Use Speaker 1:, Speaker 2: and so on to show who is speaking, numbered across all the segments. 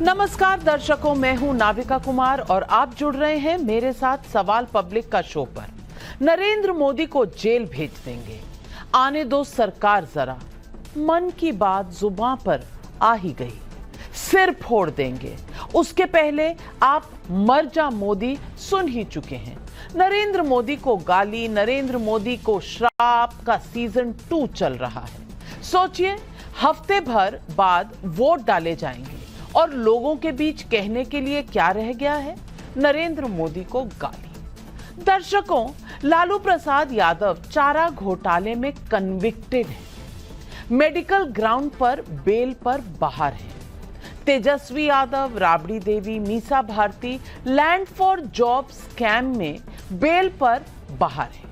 Speaker 1: नमस्कार दर्शकों, मैं हूं नाविका कुमार और आप जुड़ रहे हैं मेरे साथ सवाल पब्लिक का शो पर। नरेंद्र मोदी को जेल भेज देंगे, आने दो सरकार जरा, मन की बात जुबान पर आ ही गई, सिर फोड़ देंगे, उसके पहले आप मर जा मोदी सुन ही चुके हैं। नरेंद्र मोदी को गाली, नरेंद्र मोदी को श्राप का सीजन 2 चल रहा है। सोचिए, हफ्ते भर बाद वोट डाले जाएंगे और लोगों के बीच कहने के लिए क्या रह गया है? नरेंद्र मोदी को गाली। दर्शकों, लालू प्रसाद यादव चारा घोटाले में कन्विक्टेड है, मेडिकल ग्राउंड पर बेल पर बाहर है। Tejashwi Yadav, Rabri Devi, Misa Bharti land for job scam में बेल पर बाहर है।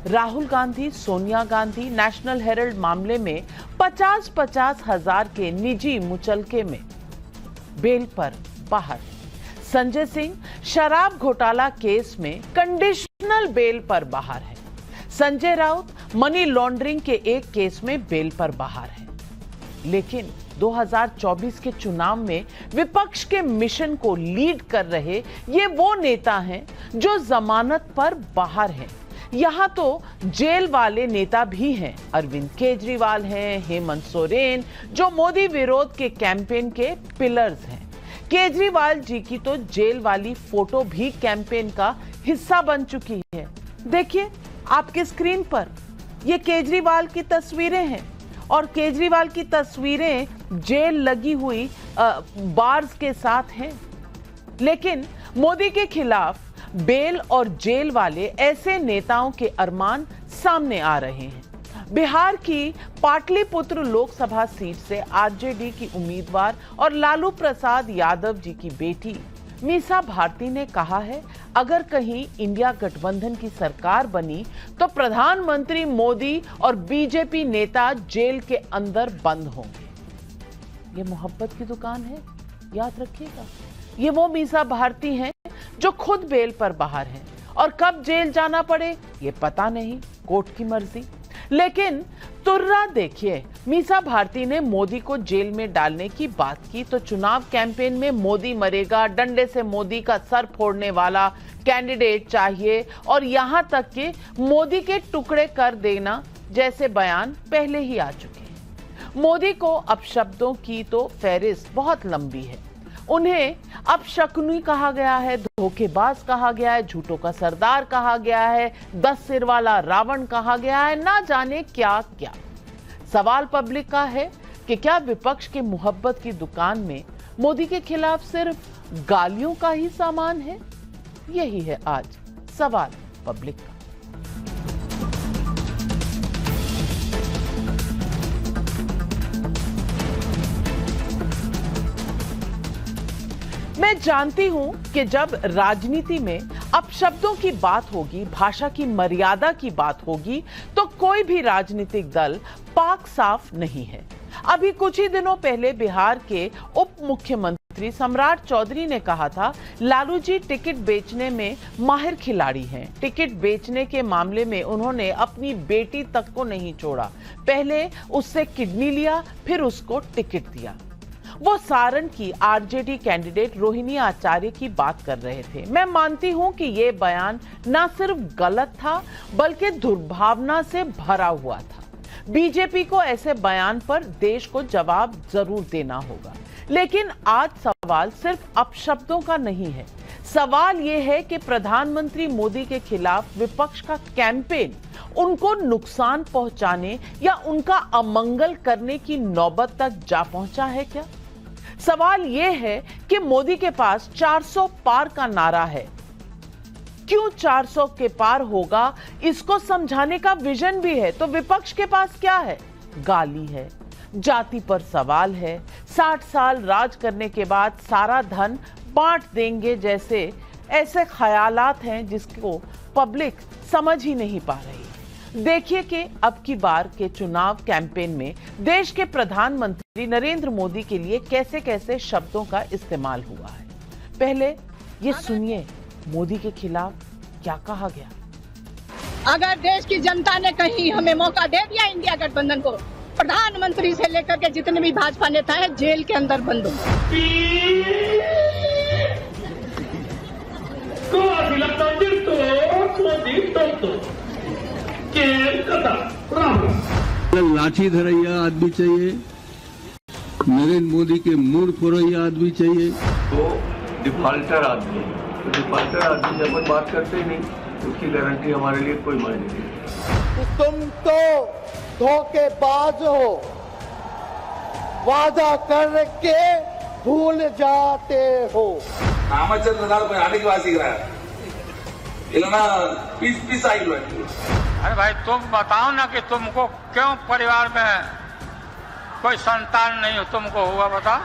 Speaker 1: राहुल गांधी, सोनिया गांधी नेशनल हेराल्ड मामले में 50-50 हजार के निजी मुचलके में बेल पर बाहर। संजय सिंह शराब घोटाला केस में कंडीशनल बेल पर बाहर है। संजय राउत मनी लॉन्ड्रिंग के एक केस में बेल पर बाहर है। लेकिन 2024 के चुनाव में विपक्ष के मिशन को लीड कर रहे ये वो नेता हैं जो जमानत पर बाहर हैं। यहां तो जेल वाले नेता भी हैं। अरविंद केजरीवाल हैं, हेमंत सोरेन जो मोदी विरोध के कैंपेन के पिलर्स हैं। केजरीवाल जी की तो जेल वाली फोटो भी कैंपेन का हिस्सा बन चुकी है। देखिए आपके स्क्रीन पर ये केजरीवाल की तस्वीरें हैं और केजरीवाल की तस्वीरें जेल लगी हुई बार्स के साथ हैं। लेकिन मोदी के खिलाफ बेल और जेल वाले ऐसे नेताओं के अरमान सामने आ रहे हैं। बिहार की पाटलिपुत्र लोकसभा सीट से आरजेडी की उम्मीदवार और लालू प्रसाद यादव जी की बेटी मीसा भारती ने कहा है, अगर कहीं इंडिया गठबंधन की सरकार बनी तो प्रधानमंत्री मोदी और बीजेपी नेता जेल के अंदर बंद होंगे। ये मोहब्बत की दुकान है, याद रखिएगा। ये वो मीसा भारती हैं जो खुद बेल पर बाहर हैं और कब जेल जाना पड़े ये पता नहीं, कोर्ट की मर्जी। लेकिन तुर्रा देखिए, मीसा भारती ने मोदी को जेल में डालने की बात की तो चुनाव कैंपेन में मोदी मरेगा, डंडे से मोदी का सर फोड़ने वाला कैंडिडेट चाहिए और यहां तक कि मोदी के टुकड़े कर देना जैसे बयान पहले ही आ चुके हैं। मोदी को अपशब्दों की तो फहरिस्त बहुत लंबी है। उन्हें अपशकुनी कहा गया है, धोखेबाज कहा गया है, झूठों का सरदार कहा गया है, 10 सिर वाला रावण कहा गया है, ना जाने क्या क्या। सवाल पब्लिक का है कि क्या विपक्ष के मोहब्बत की दुकान में मोदी के खिलाफ सिर्फ गालियों का ही सामान है? यही है आज सवाल पब्लिक का। मैं जानती हूं कि जब राजनीति में अपशब्दों की बात होगी, भाषा की मर्यादा की बात होगी, तो कोई भी राजनीतिक दल पाक साफ नहीं है। अभी कुछ ही दिनों पहले बिहार के उप मुख्यमंत्री सम्राट चौधरी ने कहा था, लालू जी टिकट बेचने में माहिर खिलाड़ी हैं। टिकट बेचने के मामले में उन्होंने अपनी बेटी तक को नहीं छोड़ा। पहले उससे किडनी लिया, फिर उसको टिकट दिया। वो सारण की आरजेडी कैंडिडेट रोहिणी आचार्य की बात कर रहे थे। मैं मानती हूं कि ये बयान ना सिर्फ गलत था बल्कि दुर्भावना से भरा हुआ था। बीजेपी को ऐसे बयान पर देश को जवाब जरूर देना होगा। लेकिन आज सवाल सिर्फ अपशब्दों का नहीं है। सवाल यह है कि प्रधानमंत्री मोदी के खिलाफ विपक्ष का कैंपेन उनको नुकसान पहुंचाने या उनका अमंगल करने की नौबत तक जा पहुंचा है क्या? सवाल यह है कि मोदी के पास 400 पार का नारा है। क्यों 400 के पार होगा, इसको समझाने का विजन भी है। तो विपक्ष के पास क्या है? गाली है, जाति पर सवाल है, 60 साल राज करने के बाद सारा धन बांट देंगे जैसे ऐसे ख्यालात हैं जिसको पब्लिक समझ ही नहीं पा रही। देखिए कि अब की बार के चुनाव कैंपेन में देश के प्रधानमंत्री नरेंद्र मोदी के लिए कैसे कैसे शब्दों का इस्तेमाल हुआ है। पहले ये सुनिए मोदी के खिलाफ क्या कहा गया।
Speaker 2: अगर देश की जनता ने कहीं हमें मौका दे दिया इंडिया गठबंधन को, प्रधानमंत्री से लेकर के जितने भी भाजपा नेता हैं जेल के अंदर बंद हो।
Speaker 3: लाठी धरैया आदमी चाहिए, नरेंद्र मोदी के मूड फोरैया आदमी चाहिए।
Speaker 4: तो डिफॉल्टर आदमी, तो डिफॉल्टर आदमी जब अपन बात करते ही नहीं, उसकी गारंटी हमारे लिए कोई मायने नहीं।
Speaker 5: तुम तो धोखेबाज हो, वादा करके भूल जाते हो।
Speaker 6: रामचंद्र आने की बात सीख रहा है, पीस आई लो।
Speaker 7: अरे भाई तुम बताओ ना कि तुमको क्यों परिवार में कोई संतान नहीं हो, तुमको हुआ बताओ।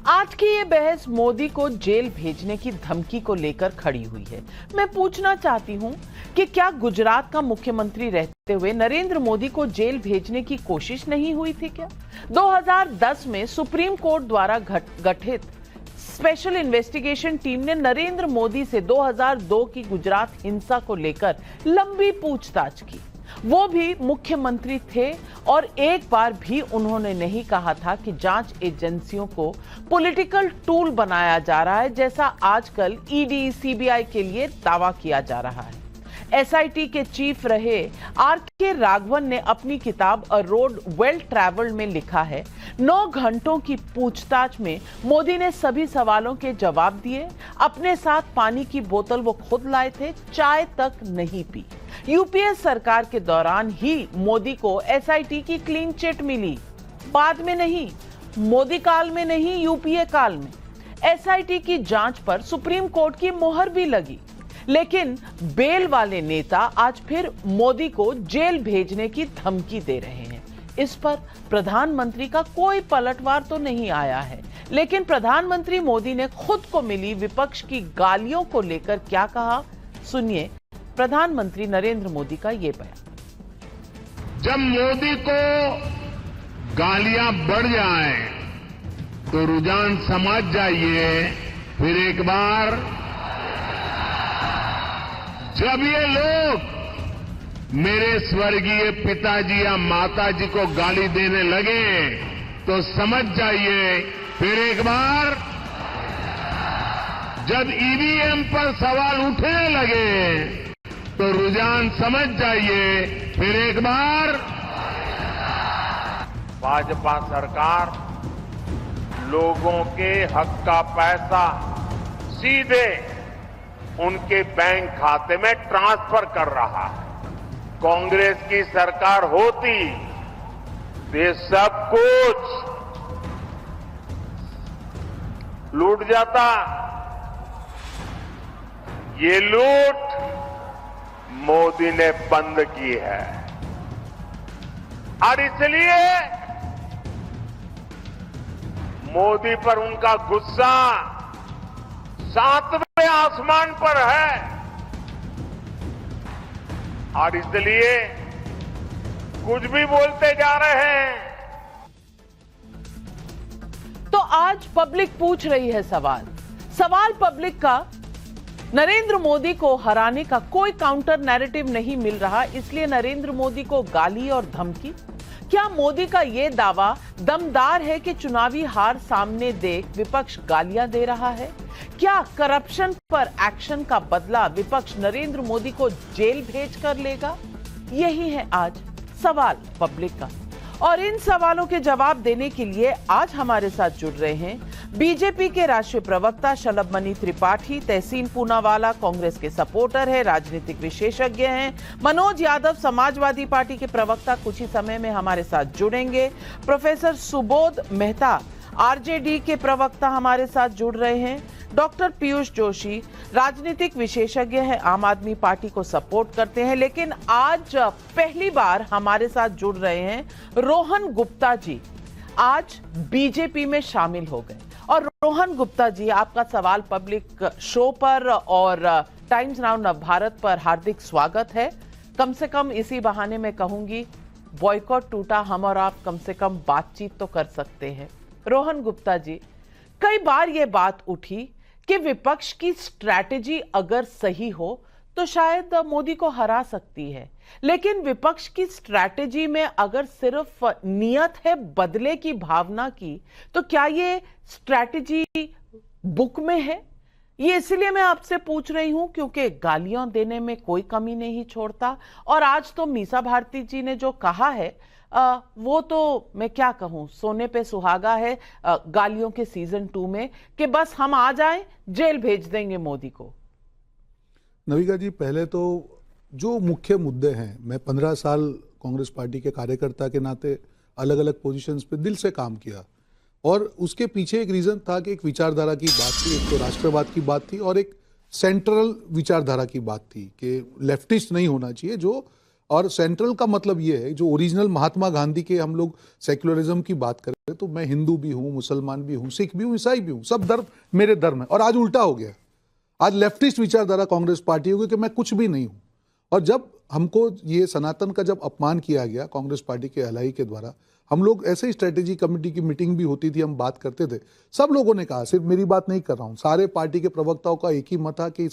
Speaker 1: आज की ये बहस मोदी को जेल भेजने की धमकी को लेकर खड़ी हुई है। मैं पूछना चाहती हूं कि क्या गुजरात का मुख्यमंत्री रहते हुए नरेंद्र मोदी को जेल भेजने की कोशिश नहीं हुई थी क्या? 2010 में सुप्रीम कोर्ट द्वारा गठित स्पेशल इन्वेस्टिगेशन टीम ने नरेंद्र मोदी से 2002 की गुजरात हिंसा को लेकर लंबी पूछताछ की। वो भी मुख्यमंत्री थे और एक बार भी उन्होंने नहीं कहा था कि जांच एजेंसियों को पॉलिटिकल टूल बनाया जा रहा है, जैसा आजकल ईडी सीबीआई के लिए दावा किया जा रहा है। एसआईटी के चीफ रहे आर.के. राघवन ने अपनी किताब अ रोड वेल ट्रैवल्ड में लिखा है, 9 घंटों की पूछताछ में मोदी ने सभी सवालों के जवाब दिए। अपने साथ पानी की बोतल वो खुद लाए थे, चाय तक नहीं पी। यूपीए सरकार के दौरान ही मोदी को एसआईटी की क्लीन चिट मिली, बाद में नहीं, मोदी काल में नहीं, यूपीए काल में। एसआईटी की जांच पर सुप्रीम कोर्ट की मोहर भी लगी, लेकिन बेल वाले नेता आज फिर मोदी को जेल भेजने की धमकी दे रहे हैं। इस पर प्रधानमंत्री का कोई पलटवार तो नहीं आया है, लेकिन प्रधानमंत्री मोदी ने खुद को मिली विपक्ष की गालियों को लेकर क्या कहा, सुनिए प्रधानमंत्री नरेंद्र मोदी का ये बयान।
Speaker 8: जब मोदी को गालियां बढ़ जाए तो रुझान समझ जाइए, फिर एक बार जब ये लोग मेरे स्वर्गीय पिताजी या माताजी को गाली देने लगे तो समझ जाइए, फिर एक बार जब ईवीएम पर सवाल उठने लगे तो रुझान समझ जाइए, फिर एक बार भाजपा सरकार लोगों के हक का पैसा सीधे उनके बैंक खाते में ट्रांसफर कर रहा है। कांग्रेस की सरकार होती तो ये सब कुछ लूट जाता। ये लूट मोदी ने बंद की है और इसलिए मोदी पर उनका गुस्सा 7वें आसमान पर है और इसलिए कुछ भी बोलते जा रहे हैं।
Speaker 1: तो आज पब्लिक पूछ रही है सवाल पब्लिक का, नरेंद्र मोदी को हराने का कोई काउंटर नैरेटिव नहीं मिल रहा, इसलिए नरेंद्र मोदी को गाली और धमकी। क्या मोदी का यह दावा दमदार है कि चुनावी हार सामने देख विपक्ष गालियां दे रहा है? क्या करप्शन पर एक्शन का बदला विपक्ष नरेंद्र मोदी को जेल भेज कर लेगा? यही है आज सवाल पब्लिक का, और इन सवालों के जवाब देने के लिए आज हमारे साथ जुड़ रहे हैं बीजेपी के राष्ट्रीय प्रवक्ता शलभमणि त्रिपाठी, तहसीन पूनावाला कांग्रेस के सपोर्टर है, राजनीतिक विशेषज्ञ हैं, मनोज यादव समाजवादी पार्टी के प्रवक्ता कुछ ही समय में हमारे साथ जुड़ेंगे, प्रोफेसर सुबोध मेहता आरजेडी के प्रवक्ता हमारे साथ जुड़ रहे हैं, डॉक्टर पीयूष जोशी राजनीतिक विशेषज्ञ हैं, आम आदमी पार्टी को सपोर्ट करते हैं, लेकिन आज पहली बार हमारे साथ जुड़ रहे हैं रोहन गुप्ता जी, आज बीजेपी में शामिल हो गए। और रोहन गुप्ता जी, आपका सवाल पब्लिक शो पर और टाइम्स नाउ नवभारत पर हार्दिक स्वागत है। कम से कम इसी बहाने में कहूंगी बॉयकॉट टूटा, हम और आप कम से कम बातचीत तो कर सकते हैं। रोहन गुप्ता जी, कई बार यह बात उठी कि विपक्ष की स्ट्रैटेजी अगर सही हो तो शायद मोदी को हरा सकती है। लेकिन विपक्ष की स्ट्रैटेजी में अगर सिर्फ नियत है बदले की भावना की, तो क्या ये स्ट्रैटेजी बुक में है? ये इसलिए मैं आपसे पूछ रही हूं क्योंकि गालियां देने में कोई कमी नहीं छोड़ता। और आज तो मीसा भारती जी ने जो कहा है वो तो मैं क्या कहूं, सोने पे सुहागा है गालियों के सीजन 2 में, कि बस हम आ जाएं जेल भेज देंगे मोदी को।
Speaker 9: नविका जी, पहले तो जो मुख्य मुद्दे हैं, मैं 15 साल कांग्रेस पार्टी के कार्यकर्ता के नाते अलग अलग पोजीशंस पे दिल से काम किया, और उसके पीछे एक रीजन था कि एक विचारधारा की बात थी, एक तो राष्ट्रवाद की बात थी और एक सेंट्रल विचारधारा की बात थी कि लेफ्टिस्ट नहीं होना चाहिए जो, और सेंट्रल का मतलब ये है जो ओरिजिनल महात्मा गांधी के हम लोग सेक्युलरिज्म की बात करें तो मैं हिंदू भी हूं, मुसलमान भी हूं, सिख भी हूं, ईसाई भी हूं, सब धर्म मेरे धर्म है। और आज उल्टा हो गया, आज लेफ्टिस्ट विचारधारा कांग्रेस पार्टी होगी कि मैं कुछ भी नहीं हूं। और जब हमको ये सनातन का जब अपमान किया गया कांग्रेस पार्टी के हलाई के द्वारा, हम लोग ऐसे ही स्ट्रेटेजी कमेटी की मीटिंग भी होती थी, हम बात करते थे, सब लोगों ने कहा, सिर्फ मेरी बात नहीं कर रहा हूं, सारे पार्टी के प्रवक्ताओं का एक ही मत था कि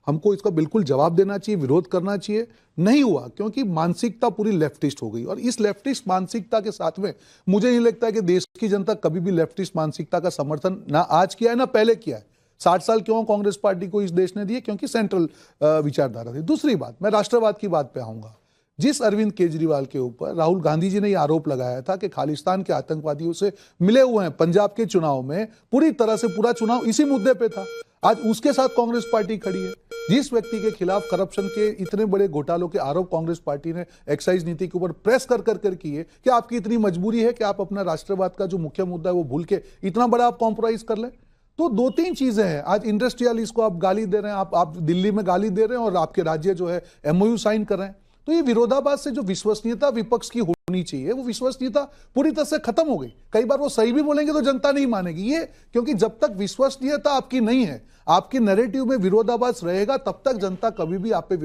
Speaker 9: हमको इसका बिल्कुल जवाब देना चाहिए, विरोध करना चाहिए। नहीं हुआ क्योंकि मानसिकता पूरी लेफ्टिस्ट हो गई, और इस लेफ्टिस्ट मानसिकता के साथ में मुझे नहीं लगता है कि देश की जनता कभी भी लेफ्टिस्ट मानसिकता का समर्थन ना आज किया है ना पहले किया है। 60 साल क्यों कांग्रेस पार्टी को इस देश ने दिए? क्योंकि सेंट्रल विचारधारा थी। दूसरी बात, मैं राष्ट्रवाद की बात पे आऊंगा। जिस अरविंद केजरीवाल के ऊपर राहुल गांधी जी ने यह आरोप लगाया था कि खालिस्तान के आतंकवादियों से मिले हुए हैं पंजाब के चुनाव में, पूरी तरह से पूरा चुनाव इसी मुद्दे पे था, आज उसके साथ कांग्रेस पार्टी खड़ी है। जिस व्यक्ति के खिलाफ करप्शन के इतने बड़े घोटालों के आरोप कांग्रेस पार्टी ने एक्साइज नीति के ऊपर प्रेस कर किए कि आपकी इतनी मजबूरी है कि आप अपना राष्ट्रवाद का जो मुख्य मुद्दा है वो भूल के इतना बड़ा आप कॉम्प्रोमाइज कर लें। तो 2-3 चीजें हैं, आज इंडस्ट्रियलिस्ट को आप गाली दे रहे हैं, आप दिल्ली में गाली दे रहे हैं और आपके राज्य जो है MOU साइन कर रहे हैं। तो ये विरोधाभास से जो विश्वसनीयता विपक्ष की होनी चाहिए, वो विश्वसनीयता पूरी तरह से खत्म हो गई। कई बार वो सही भी बोलेंगे तो जनता नहीं मानेगी, ये क्योंकि जब तक विश्वसनीयता आपकी नहीं है, आपके नैरेटिव में विरोधाभास रहेगा, तब तक जनता कभी भी आप पे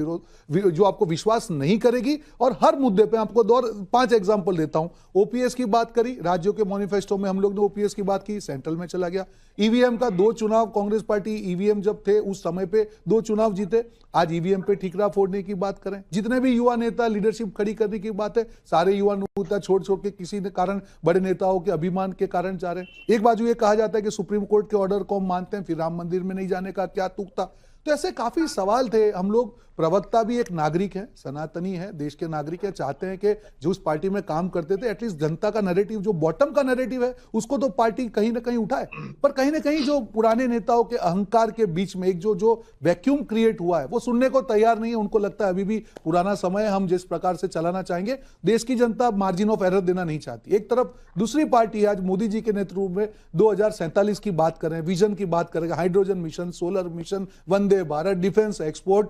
Speaker 9: जो आपको विश्वास नहीं करेगी। और हर मुद्दे पे आपको 5 एग्जांपल देता हूं। OPS की बात करी, राज्यों के मैनिफेस्टो में हम लोग ने OPS की बात की, सेंट्रल में चला गया। EVM का 2 चुनाव, कांग्रेस पार्टी EVM जब थे उस समय पे 2 चुनाव जीते, आज EVM पे ठीकरा फोड़ने की बात करें। जितने भी युवा नेता लीडरशिप खड़ी करने की बात है, सारे युवा नेता छोड़ के किसी ने कारण बड़े नेताओं के अभिमान के कारण जा रहे हैं। एक बाजू ये कहा जाता है कि सुप्रीम कोर्ट के ऑर्डर को हम मानते हैं, फिर राम मंदिर में नहीं जाने का क्या तुक था। तो ऐसे काफी सवाल थे। हम लोग, प्रवक्ता भी एक नागरिक है, सनातनी है, देश के नागरिक है, चाहते हैं कि जो उस पार्टी में काम करते थे एटलीस्ट जनता का नैरेटिव, जो बॉटम का नैरेटिव है, उसको तो पार्टी कहीं ना कहीं उठाए। पर कहीं ना कहीं जो पुराने नेताओं के अहंकार के बीच में एक जो वैक्यूम क्रिएट हुआ है, वो सुनने को तैयार नहीं है। उनको लगता है अभी भी पुराना समय है, हम जिस प्रकार से चलाना चाहेंगे, देश की जनता मार्जिन ऑफ एरर देना नहीं चाहती। एक तरफ दूसरी पार्टी है, आज मोदी जी के नेतृत्व में 2047 की बात करें, विजन की बात करें, hydrogen mission, solar mission, Vande Bharat, defence export,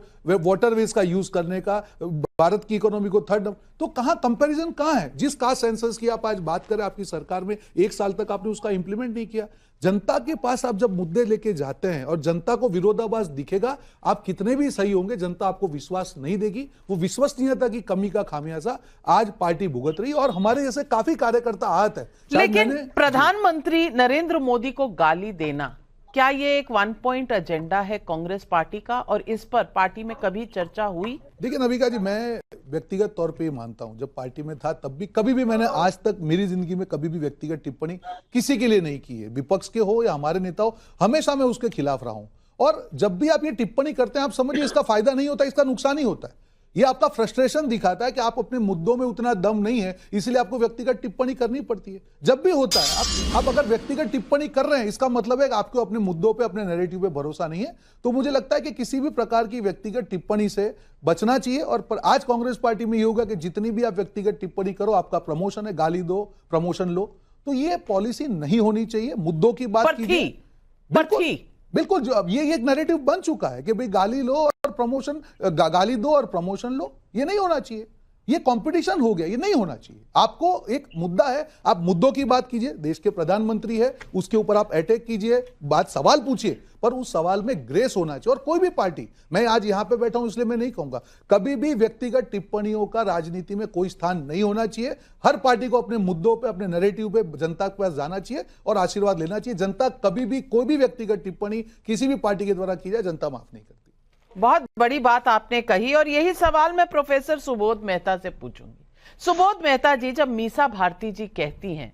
Speaker 9: waterways का यूज करने का, भारत की इकोनॉमी को थर्ड, तो कहां कंपैरिजन कहां है? जिस कास्ट सेंसस की आप आज बात करें, आपकी सरकार में 1 साल तक आपने उसका इंप्लीमेंट नहीं किया। जनता के पास आप जब मुद्दे लेके जाते हैं और जनता को विरोधाभास दिखेगा, आप कितने भी सही होंगे, जनता आपको विश्वास नहीं देगी। वो विश्वसनीयता की कमी का खामियाजा आज पार्टी भुगत रही है और हमारे जैसे काफी कार्यकर्ता आहत है।
Speaker 1: लेकिन प्रधानमंत्री नरेंद्र मोदी को गाली देना, क्या ये एक 1 पॉइंट एजेंडा है कांग्रेस पार्टी का, और इस पर पार्टी में कभी चर्चा हुई?
Speaker 9: देखिए नविका जी, मैं व्यक्तिगत तौर पे मानता हूं, जब पार्टी में था तब भी कभी भी मैंने आज तक मेरी जिंदगी में कभी भी व्यक्तिगत टिप्पणी किसी के लिए नहीं की है, विपक्ष के हो या हमारे नेता हो, हमेशा मैं उसके खिलाफ रहा हूं। और जब भी आप ये टिप्पणी करते हैं, आप समझिए इसका फायदा नहीं होता, इसका नुकसान ही होता है। ये आपका फ्रस्ट्रेशन दिखाता है कि आप अपने मुद्दों में उतना दम नहीं है, इसलिए आपको व्यक्तिगत टिप्पणी करनी पड़ती है। जब भी होता है, आप अगर व्यक्तिगत टिप्पणी कर रहे हैं, इसका मतलब है कि आपको अपने मुद्दों पे, अपने नैरेटिव पे भरोसा नहीं है। तो मुझे लगता है कि किसी भी प्रकार की व्यक्तिगत टिप्पणी से बचना चाहिए। और पर आज कांग्रेस पार्टी में ये होगा कि जितनी भी आप व्यक्तिगत टिप्पणी करो, आपका प्रमोशन है, गाली दो, प्रमोशन लो, तो ये पॉलिसी नहीं होनी चाहिए। मुद्दों की बात कीजिए। बिल्कुल, जो अब ये एक नैरेटिव बन चुका है कि भाई गाली लो और प्रमोशन, गाली दो और प्रमोशन लो, ये नहीं होना चाहिए। ये कंपटीशन हो गया, ये नहीं होना चाहिए। आपको एक मुद्दा है, आप मुद्दों की बात कीजिए, देश के प्रधानमंत्री है, उसके ऊपर आप अटैक कीजिए, बात सवाल पूछिए, पर उस सवाल में ग्रेस होना चाहिए। और कोई भी पार्टी, मैं आज यहां पे बैठा हूं इसलिए मैं नहीं कहूंगा, कभी भी व्यक्तिगत टिप्पणियों का राजनीति में कोई स्थान नहीं होना चाहिए। हर पार्टी को अपने मुद्दों पे, अपने नैरेटिव पे जनता के पास जाना चाहिए और आशीर्वाद लेना चाहिए। जनता कभी भी कोई भी व्यक्तिगत टिप्पणी किसी भी पार्टी के द्वारा की जाए, जनता माफ नहीं करती।
Speaker 1: बहुत बड़ी बात आपने कही और यही सवाल मैं प्रोफेसर सुबोध मेहता से पूछूंगी। सुबोध मेहता जी, जब मीसा भारती जी कहती हैं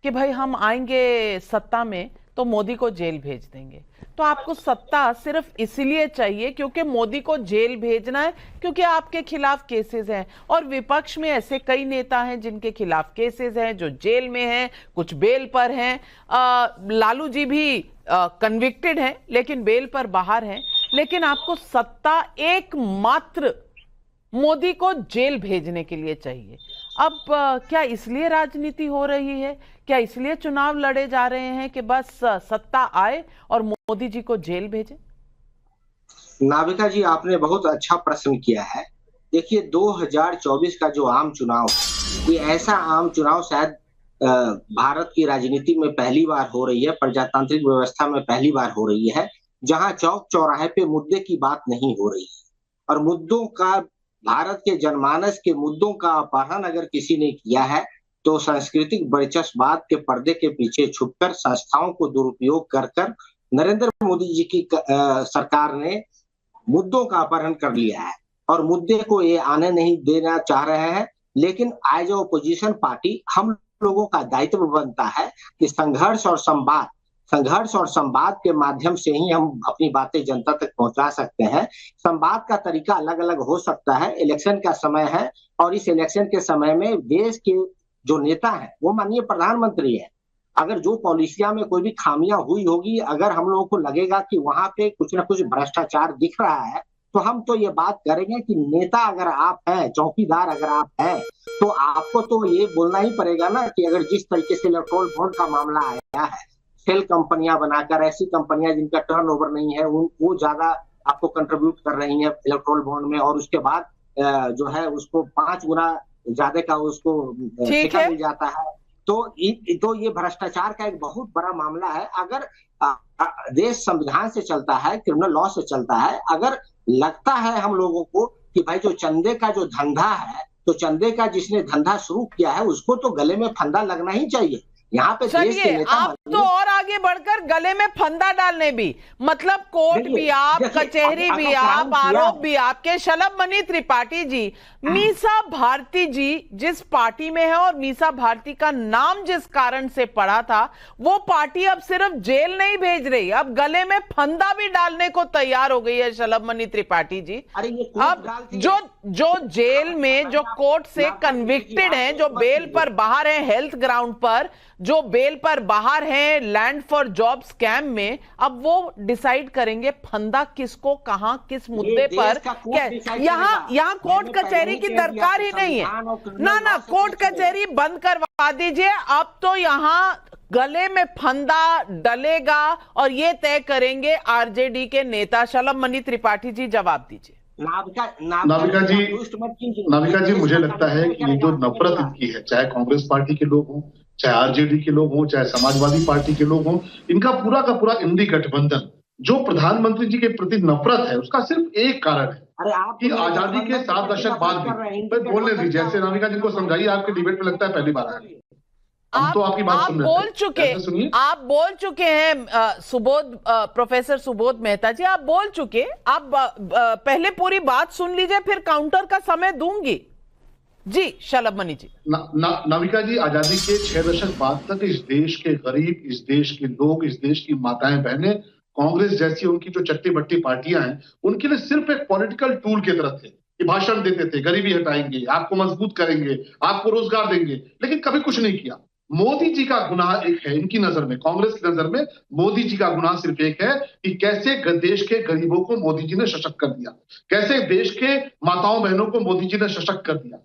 Speaker 1: कि भाई हम आएंगे सत्ता में तो मोदी को जेल भेज देंगे, तो आपको सत्ता सिर्फ इसलिए चाहिए क्योंकि मोदी को जेल भेजना है, क्योंकि आपके खिलाफ केसेस हैं? और विपक्ष में ऐसे कई नेता हैं जिनके खिलाफ केसेस हैं, जो जेल में हैं, कुछ बेल पर हैं। लालू जी भी कन्विक्टेड हैं लेकिन बेल पर बाहर हैं। लेकिन आपको सत्ता एकमात्र मोदी को जेल भेजने के लिए चाहिए। अब क्या इसलिए राजनीति हो रही है? क्या इसलिए चुनाव लड़े जा रहे हैं कि बस सत्ता आए और मोदी जी को जेल भेजे?
Speaker 10: नाविका जी, आपने बहुत अच्छा प्रश्न किया है। देखिए, 2024 का जो आम चुनाव, ये ऐसा आम चुनाव शायद भारत की राजनीति में पहली बार हो रही है, प्रजातांत्रिक व्यवस्था में पहली बार हो रही है, जहां चौक चौराहे पे मुद्दे की बात नहीं हो रही है। और मुद्दों का, भारत के जनमानस के मुद्दों का अपहरण अगर किसी ने किया है तो सांस्कृतिक वर्चस्ववाद के पर्दे के पीछे छुपकर, संस्थाओं को दुरुपयोग कर नरेंद्र मोदी जी की सरकार ने मुद्दों का अपहरण कर लिया है और मुद्दे को ये आने नहीं देना चाह रहे हैं। लेकिन एज ए ओपोजिशन पार्टी हम लोगों का दायित्व बनता है कि संघर्ष और संवाद के माध्यम से ही हम अपनी बातें जनता तक पहुंचा सकते हैं। संवाद का तरीका अलग अलग हो सकता है। इलेक्शन का समय है और इस इलेक्शन के समय में देश के जो नेता हैं वो माननीय प्रधानमंत्री हैं। अगर जो पॉलिसियां में कोई भी खामियां हुई होगी, अगर हम लोगों को लगेगा कि वहां पे कुछ ना कुछ भ्रष्टाचार दिख रहा है, तो हम तो ये बात करेंगे कि नेता अगर आप हैं, चौकीदार अगर आप हैं, तो आपको तो ये बोलना ही पड़ेगा ना कि अगर जिस तरीके से इलेक्ट्रोल बॉन्ड का मामला आया है, सेल कंपनियां बनाकर, ऐसी कंपनियां जिनका टर्नओवर नहीं है, वो ज्यादा आपको कंट्रीब्यूट कर रही हैं इलेक्ट्रोल बॉन्ड में, और उसके बाद जो है उसको 5 गुना ज्यादा का उसको ठेका मिल जाता है। तो ये भ्रष्टाचार का एक बहुत बड़ा मामला है। अगर देश संविधान से चलता है, क्रिमिनल लॉ से चलता है, अगर लगता है हम लोगों को कि भाई जो चंदे का जो धंधा है, तो चंदे का जिसने धंधा शुरू किया है उसको तो गले में फंदा लगना ही चाहिए। यहाँ पे देश के नेता,
Speaker 1: आप तो और आगे बढ़कर गले में फंदा डालने भी, मतलब कोर्ट भी आप, कचहरी भी आप, आरोप भी आपके। शलभमणि त्रिपाठी जी, मीसा भारती जी जिस पार्टी में है और मीसा भारती का नाम जिस कारण से पड़ा था, वो पार्टी अब सिर्फ जेल नहीं भेज रही, अब गले में फंदा भी डालने को तैयार हो गई है शलभमणि त्रिपाठी जी। अब जो जेल में, जो कोर्ट से कन्विक्टेड हैं, जो बेल पर बाहर हैं, हेल्थ ग्राउंड पर जो बेल पर बाहर हैं, लैंड फॉर जॉब स्कैम में, अब वो डिसाइड करेंगे फंदा किसको, कहां, किस मुद्दे पर। यहाँ कोर्ट कचहरी की दरकार ही नहीं है ना, कोर्ट कचहरी बंद करवा दीजिए। अब तो यहाँ गले में फंदा डलेगा और ये तय करेंगे आरजेडी के नेता। शलभमणि त्रिपाठी जी, जवाब दीजिए।
Speaker 11: नाविका जी, मुझे लगता है कि ये जो नफरत इनकी है, चाहे कांग्रेस पार्टी के लोग हों, चाहे आरजेडी के लोग हों, चाहे समाजवादी पार्टी के लोग हों, इनका पूरा का पूरा इंडी गठबंधन जो प्रधानमंत्री जी के प्रति नफरत है, उसका सिर्फ एक कारण है कि आजादी के 7 दशक बाद भी, बोलने दीजिए, जैसे नाविका जी को समझाइए, आपके डिबेट में लगता है पहली बार आए।
Speaker 1: आप बोल चुके हैं सुबोध, प्रोफेसर सुबोध मेहता जी, आप बोल चुके। आप पहले पूरी बात सुन लीजिए, फिर काउंटर का समय दूंगी। जी शलभमणि जी।
Speaker 11: नाविका जी, आजादी के 6 दशक बाद तक इस देश के गरीब, इस देश के लोग, इस देश की माताएं बहनें कांग्रेस जैसी उनकी जो चट्टी बट्टी पार्टियां हैं, उनके लिए सिर्फ एक पॉलिटिकल टूल की तरह थे कि भाषण देते थे, गरीबी हटाएंगे, आपको मजबूत करेंगे, आपको रोजगार देंगे, लेकिन कभी कुछ नहीं किया। मोदी जी का गुनाह एक है इनकी नजर में, कांग्रेस की नजर में मोदी जी का गुनाह सिर्फ एक है कि कैसे देश के गरीबों को मोदी जी ने सशक्त कर दिया, कैसे देश के माताओं बहनों को मोदी जी ने सशक्त कर दिया,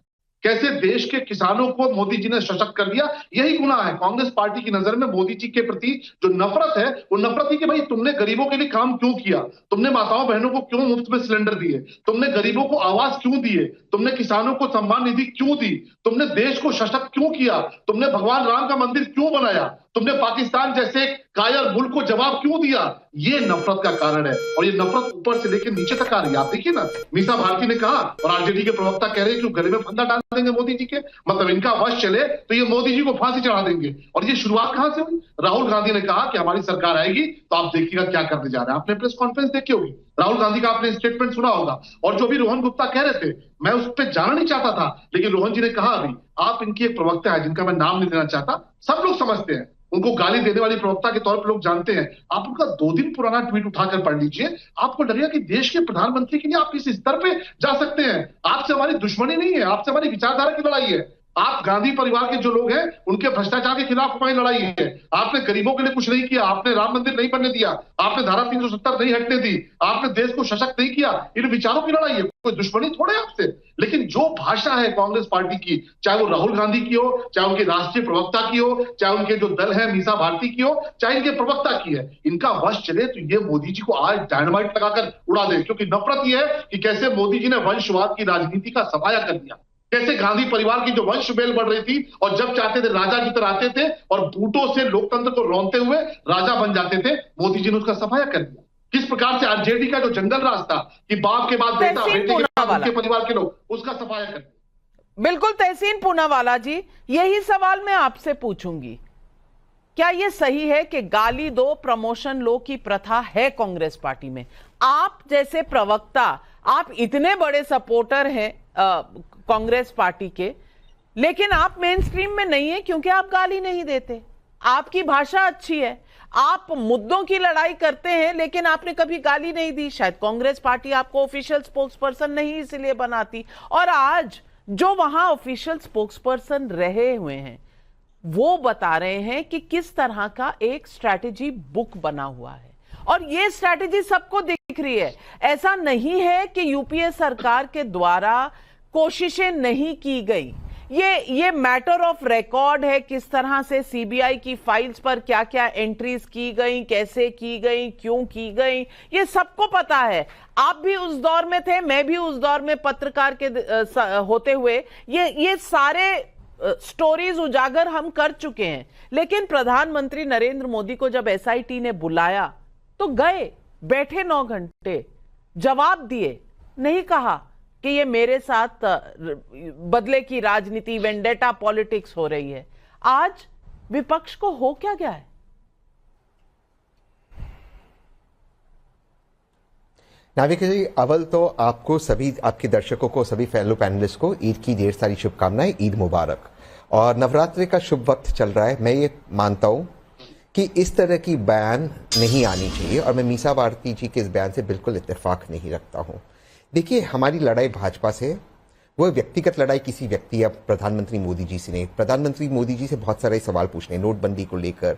Speaker 11: कैसे देश के किसानों को मोदी जी ने सशक्त कर दिया। यही गुनाह है कांग्रेस पार्टी की नजर में मोदी जी के प्रति जो नफरत है, वो नफरत ही कि भाई तुमने गरीबों के लिए काम क्यों किया, तुमने माताओं बहनों को क्यों मुफ्त में सिलेंडर दिए, तुमने गरीबों को आवास क्यों दिए, तुमने किसानों को सम्मान निधि क्यों दी, तुमने देश को सशक्त क्यों किया, तुमने भगवान राम का मंदिर क्यों बनाया, तुमने पाकिस्तान जैसे कायर मुल्क को जवाब क्यों दिया। ये नफरत का कारण है और ये नफरत ऊपर से लेकर नीचे तक आ रही है। आप देखिए ना, मीसा भारती ने कहा और आरजेडी के प्रवक्ता कह रहे हैं कि गले में फंदा डाल देंगे मोदी जी के, मतलब इनका वश चले तो ये मोदी जी को फांसी चढ़ा देंगे। और ये शुरुआत कहां से हुई? राहुल गांधी ने कहा कि हमारी सरकार आएगी तो आप देखिएगा क्या करने जा रहे हैं। आपने प्रेस कॉन्फ्रेंस देखी होगी, राहुल गांधी का आपने स्टेटमेंट सुना होगा। और जो भी रोहन गुप्ता कह रहे थे, मैं उस पर जाना नहीं चाहता था, लेकिन रोहन जी ने कहा अभी, आप इनकी एक प्रवक्ता है जिनका मैं नाम नहीं लेना चाहता, सब लोग समझते हैं, उनको गाली देने वाली प्रवक्ता के तौर पर लोग जानते हैं। आप उनका 2 दिन पुराना ट्वीट उठाकर पढ़ लीजिए, आपको लगेगा कि देश के प्रधानमंत्री के लिए आप इस स्तर पे जा सकते हैं। आपसे हमारी दुश्मनी नहीं है, आपसे हमारी विचारधारा की लड़ाई है। आप गांधी परिवार के जो लोग हैं उनके भ्रष्टाचार के खिलाफ हमारी लड़ाई है। आपने गरीबों के लिए कुछ नहीं किया, आपने राम मंदिर नहीं बनने दिया, आपने धारा 370 नहीं हटने दी, आपने देश को सशक्त नहीं किया। इन विचारों की लड़ाई है, कोई दुश्मनी थोड़े आपसे। लेकिन जो भाषा है कांग्रेस पार्टी की, चाहे वो राहुल गांधी की हो, चाहे उनके राष्ट्रीय प्रवक्ता की हो, चाहे उनके जो दल है मीसा भारती की हो, चाहे इनके प्रवक्ता की है, इनका वश चले तो ये मोदी जी को आज डायनामाइट लगाकर उड़ा दे। क्योंकि नफरत ये है कि कैसे मोदी जी ने वंशवाद की राजनीति का सफाया कर दिया, कैसे गांधी परिवार की जो वंश बेल बढ़ रही थी और जब चाहते थे राजा की तरह आते थे और बूटों से लोकतंत्र को रौंदते हुए राजा बन जाते थे, मोदी जी ने उसका सफाया कर दिया। किस प्रकार से आरजेडी का जो जंगल राज था कि बाप के बाद बेटा, बेटे के बाद उनके परिवार के लोग, उसका सफाया कर दिया।
Speaker 1: बिल्कुल तहसीन पूनावाला जी, यही सवाल मैं आपसे पूछूंगी, क्या यह सही है कि गाली दो प्रमोशन लो की प्रथा है कांग्रेस पार्टी में? आप जैसे प्रवक्ता, आप इतने बड़े सपोर्टर हैं कांग्रेस पार्टी के, लेकिन आप मेन स्ट्रीम में नहीं है क्योंकि आप गाली नहीं देते, आपकी भाषा अच्छी है, आप मुद्दों की लड़ाई करते हैं, लेकिन आपने कभी गाली नहीं दी। शायद कांग्रेस पार्टी आपको ऑफिशियल स्पोक्सपर्सन नहीं इसलिए बनाती। और आज जो वहां ऑफिशियल स्पोक्सपर्सन रहे हुए हैं वो बता रहे हैं कि किस तरह का एक स्ट्रैटेजी बुक बना हुआ है और ये स्ट्रैटेजी सबको दिख रही है। ऐसा नहीं है कि यूपीए सरकार के द्वारा कोशिशें नहीं की गई, ये मैटर ऑफ रिकॉर्ड है, किस तरह से सीबीआई की फाइल्स पर क्या क्या एंट्रीज की गई, कैसे की गई, क्यों की गई, ये सबको पता है। आप भी उस दौर में थे, मैं भी उस दौर में पत्रकार के होते हुए ये सारे स्टोरीज उजागर हम कर चुके हैं। लेकिन प्रधानमंत्री नरेंद्र मोदी को जब एसआईटी ने बुलाया तो गए, बैठे 9 घंटे, जवाब दिए, नहीं कहा कि ये मेरे साथ बदले की राजनीति, वेंडेटा पॉलिटिक्स हो रही है। आज विपक्ष को हो क्या गया है?
Speaker 12: नाविका जी, अव्वल तो आपको सभी, आपके दर्शकों को, सभी फेलो पैनलिस्ट को ईद की ढेर सारी शुभकामनाएं, ईद मुबारक। और नवरात्रि का शुभ वक्त चल रहा है। मैं ये मानता हूं कि इस तरह की बयान नहीं आनी चाहिए और मैं मीसा भारती जी के इस बयान से बिल्कुल इत्तेफाक नहीं रखता हूं। देखिए, हमारी लड़ाई भाजपा से, वो व्यक्तिगत लड़ाई किसी व्यक्ति या प्रधानमंत्री मोदी जी से नहीं। प्रधानमंत्री मोदी जी से बहुत सारे सवाल पूछने, नोटबंदी को लेकर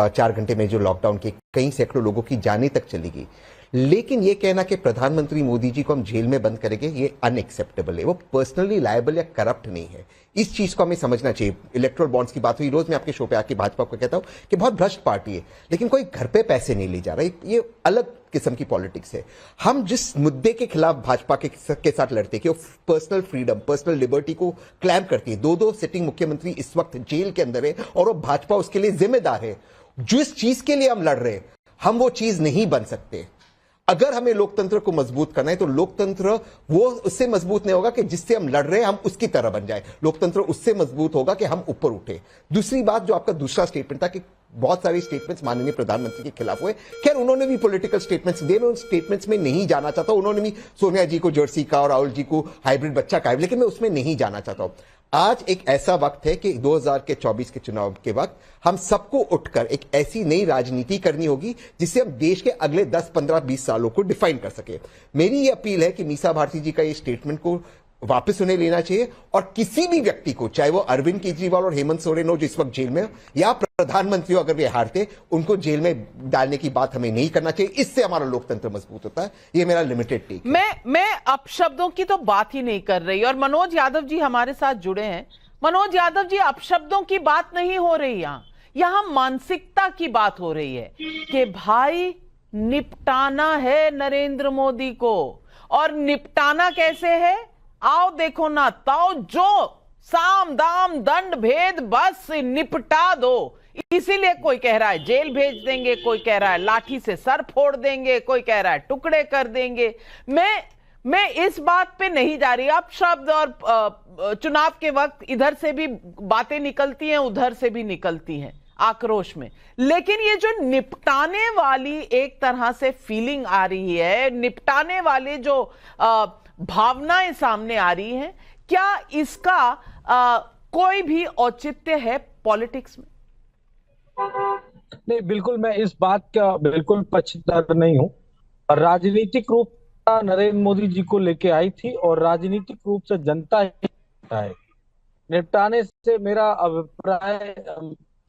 Speaker 12: 4 घंटे में जो लॉकडाउन के कई सैकड़ों लोगों की जानें तक चली गई। लेकिन ये कहना कि प्रधानमंत्री मोदी जी को हम जेल में बंद करेंगे, ये अनएक्सेप्टेबल है। वो पर्सनली लायबल या करप्ट नहीं है, इस चीज को हमें समझना चाहिए। इलेक्टोरल बॉन्ड्स की बात हुई, रोज मैं आपके शो पे आके भाजपा को कहता हूं कि बहुत भ्रष्ट पार्टी है, लेकिन कोई घर पे पैसे नहीं ले जा रहा, ये अलग किस्म की पॉलिटिक्स है। हम जिस मुद्दे के खिलाफ भाजपा के साथ लड़ते हैं कि वो पर्सनल फ्रीडम, पर्सनल लिबर्टी को क्लैम करती है। 2 सिटिंग मुख्यमंत्री इस वक्त जेल के अंदर है और वो भाजपा उसके लिए जिम्मेदार है। जिस चीज के लिए हम लड़ रहे हैं, हम वो चीज नहीं बन सकते। अगर हमें लोकतंत्र को मजबूत करना है तो लोकतंत्र वो उससे मजबूत नहीं होगा कि जिससे हम लड़ रहे हैं हम उसकी तरह बन जाए। लोकतंत्र उससे मजबूत होगा कि हम ऊपर उठे। दूसरी बात, जो आपका दूसरा स्टेटमेंट था कि बहुत सारे स्टेटमेंट्स माननीय प्रधानमंत्री के खिलाफ हुए, खैर उन्होंने भी पॉलिटिकल स्टेटमेंट्स दिए, मैं उन स्टेटमेंट्स में नहीं जाना चाहता। उन्होंने भी सोनिया जी को जर्सी का और राहुल जी को हाइब्रिड बच्चा का, लेकिन मैं उसमें नहीं जाना चाहता हूं। आज एक ऐसा वक्त है कि 2024 के चुनाव के वक्त हम सबको उठकर एक ऐसी नई राजनीति करनी होगी जिससे हम देश के अगले 10, 15, 20 सालों को डिफाइन कर सके। मेरी यह अपील है कि मीसा भारती जी का ये स्टेटमेंट को वापस उन्हें लेना चाहिए और किसी भी व्यक्ति को, चाहे वो अरविंद केजरीवाल और हेमंत सोरेन हो जो इस वक्त जेल में हो, या प्रधानमंत्री हो अगर वे हारते, उनको जेल में डालने की बात हमें नहीं करना चाहिए। इससे हमारा लोकतंत्र मजबूत होता है। ये मेरा लिमिटेड टेक है।
Speaker 1: मैं अपशब्दों की तो बात ही नहीं कर रही। और मनोज यादव जी हमारे साथ जुड़े हैं। मनोज यादव जी, अपशब्दों की बात नहीं हो रही, यहां मानसिकता की बात हो रही है कि भाई निपटाना है नरेंद्र मोदी को। और निपटाना कैसे है? आओ देखो ना ताओ, जो साम दाम दंड भेद बस निपटा दो। इसीलिए कोई कह रहा है जेल भेज देंगे, कोई कह रहा है लाठी से सर फोड़ देंगे, कोई कह रहा है टुकड़े कर देंगे। मैं इस बात पे नहीं जा रही। अब शब्द और चुनाव के वक्त इधर से भी बातें निकलती हैं, उधर से भी निकलती हैं। आक्रोश में, लेकिन ये जो निपटाने वाली एक तरह से फीलिंग आ रही है, निपटाने वाले जो भावनाएं सामने आ रही हैं, क्या इसका कोई भी औचित्य है पॉलिटिक्स में?
Speaker 13: नहीं, बिल्कुल मैं इस बात का बिल्कुल पक्षधर नहीं हूं। राजनीतिक रूप नरेंद्र मोदी जी को लेके आई थी और राजनीतिक रूप से जनता ही है। निपटाने से मेरा अभिप्राय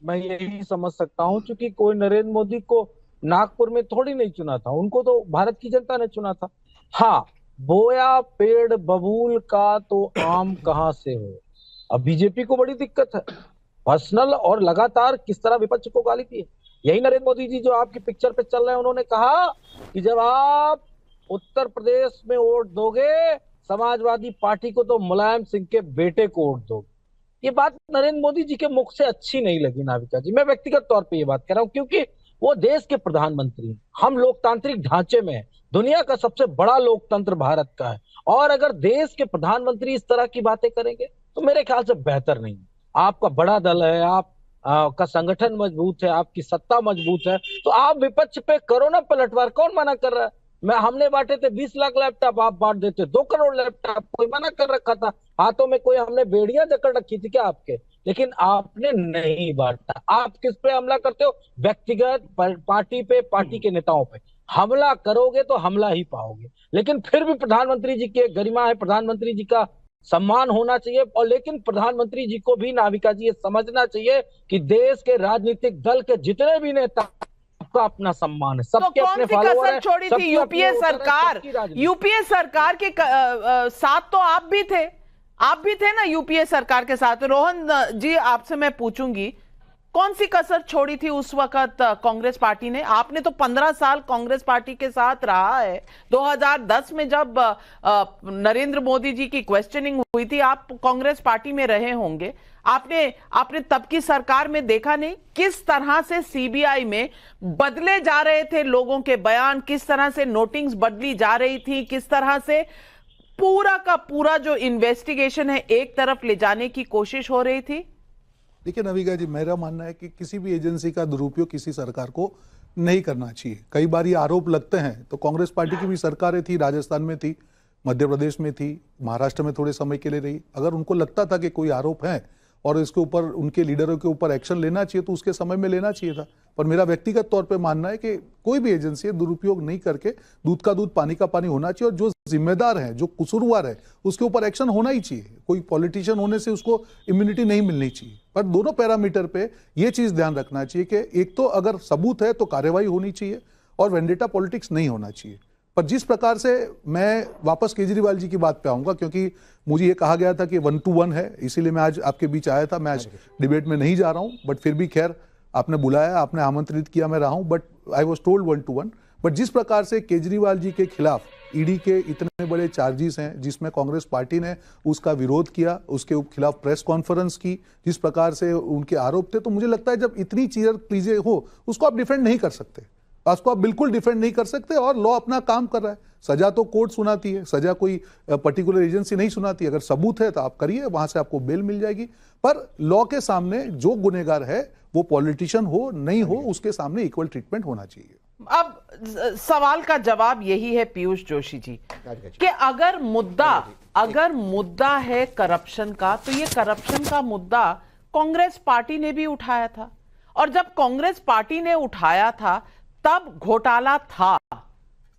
Speaker 13: मैं यही समझ सकता हूं, क्योंकि कोई नरेंद्र मोदी को नागपुर में थोड़ी नहीं चुना था, उनको तो भारत की जनता ने चुना था। हाँ, बोया पेड़ बबूल का तो आम कहां से हो। अब बीजेपी को बड़ी दिक्कत है, पर्सनल और लगातार किस तरह विपक्ष को गाली दी है। यही नरेंद्र मोदी जी जो आपकी पिक्चर पे चल रहे हैं, उन्होंने कहा कि जब आप उत्तर प्रदेश में वोट दोगे समाजवादी पार्टी को तो मुलायम सिंह के बेटे को वोट दोगे। ये बात नरेंद्र मोदी जी के मुख से अच्छी नहीं लगी नाविका जी। मैं व्यक्तिगत तौर पे ये बात कह रहा हूं, क्योंकि वो देश के प्रधानमंत्री हैं, हम लोकतांत्रिक ढांचे में हैं, दुनिया का सबसे बड़ा लोकतंत्र भारत का है, और अगर देश के प्रधानमंत्री इस तरह की बातें करेंगे तो मेरे ख्याल से बेहतर नहीं। आपका बड़ा दल है, आप का संगठन मजबूत है, आपकी सत्ता मजबूत है, तो आप विपक्ष पे करो ना पलटवार। कौन मना कर रहा है? हमने बांटे थे 20 लाख लैपटॉप, आप बांट देते 2 करोड़ लैपटॉप, कोई मना कर रखा था? हाथों में कोई हमने बेड़ियां जकड़ रखी थी क्या आपके? लेकिन आपने नहीं बांटा। आप किस पे हमला करते हो? व्यक्तिगत पार्टी पे, पार्टी के नेताओं पे हमला करोगे तो हमला ही पाओगे। लेकिन फिर भी प्रधानमंत्री जी की गरिमा है, प्रधानमंत्री जी का सम्मान होना चाहिए। और लेकिन प्रधानमंत्री जी को भी नाविका जी ये समझना चाहिए कि देश के राजनीतिक दल के जितने भी नेता का अपना सम्मान है, सबके अपने फॉलोअर हैं।
Speaker 1: छोड़ी थी यूपीए सरकार, यूपीए सरकार के साथ तो आप भी थे ना यूपीए सरकार के साथ। रोहन जी, आपसे मैं पूछूंगी, कौन सी कसर छोड़ी थी उस वक्त कांग्रेस पार्टी ने? आपने तो 15 साल कांग्रेस पार्टी के साथ रहा है। 2010 में जब नरेंद्र मोदी जी की क्वेश्चनिंग हुई थी, आप कांग्रेस पार्टी में रहे होंगे। आपने तब की सरकार में देखा नहीं किस तरह से सीबीआई में बदले जा रहे थे लोगों के बयान, किस तरह से नोटिंग्स बदली जा रही थी, किस तरह से पूरा का पूरा जो इन्वेस्टिगेशन है एक तरफ ले जाने की कोशिश हो रही थी।
Speaker 9: देखिए नविका जी, मेरा मानना है कि किसी भी एजेंसी का दुरुपयोग किसी सरकार को नहीं करना चाहिए। कई बार ये आरोप लगते हैं, तो कांग्रेस पार्टी की भी सरकारें थी, राजस्थान में थी, मध्य प्रदेश में थी, महाराष्ट्र में थोड़े समय के लिए रही। अगर उनको लगता था कि कोई आरोप है और इसके ऊपर उनके लीडरों के ऊपर एक्शन लेना चाहिए तो उसके समय में लेना चाहिए था। पर मेरा व्यक्तिगत तौर पे मानना है कि कोई भी एजेंसी दुरुपयोग नहीं करके दूध का दूध पानी का पानी होना चाहिए, और जो जिम्मेदार है, जो कसूरवार है, उसके ऊपर एक्शन होना ही चाहिए। कोई पॉलिटिशियन होने से उसको इम्यूनिटी नहीं मिलनी चाहिए। पर दोनों पैरामीटर पे ये चीज ध्यान रखना चाहिए कि एक तो अगर सबूत है तो कार्रवाई होनी चाहिए और वेंडेटा पॉलिटिक्स नहीं होना चाहिए। पर जिस प्रकार से, मैं वापस केजरीवाल जी की बात पे आऊंगा, क्योंकि मुझे ये कहा गया था कि 1 to 1 है, इसीलिए मैं आज आपके बीच आया था। मैं आज डिबेट में नहीं जा रहा हूं, बट फिर भी खैर आपने बुलाया, आपने आमंत्रित किया, मैं रहा हूं, but I was told 1 to 1। But जिस प्रकार से केजरीवाल जी के खिलाफ ईडी के इतने बड़े चार्जेस हैं, जिसमें कांग्रेस पार्टी ने उसका विरोध किया, उसके खिलाफ प्रेस कॉन्फ्रेंस की, जिस प्रकार से उनके आरोप थे, तो मुझे लगता है जब इतनी चीजें हो, उसको आप डिफेंड नहीं कर सकते, उसको आप बिल्कुल डिफेंड नहीं कर सकते। और लॉ अपना काम कर रहा है, सजा तो कोर्ट सुनाती है, सजा कोई पर्टिकुलर एजेंसी नहीं सुनाती। अगर सबूत है तो आप करिए, वहां से आपको बेल मिल जाएगी। पर लॉ के सामने जो गुनहगार है, वो पॉलिटिशियन हो नहीं हो, उसके सामने इक्वल ट्रीटमेंट होना चाहिए।
Speaker 1: अब सवाल का जवाब यही है पीयूष जोशी जी कि अगर मुद्दा है करप्शन का, तो ये करप्शन का मुद्दा कांग्रेस पार्टी ने भी उठाया था, और जब कांग्रेस पार्टी ने उठाया था तब घोटाला था।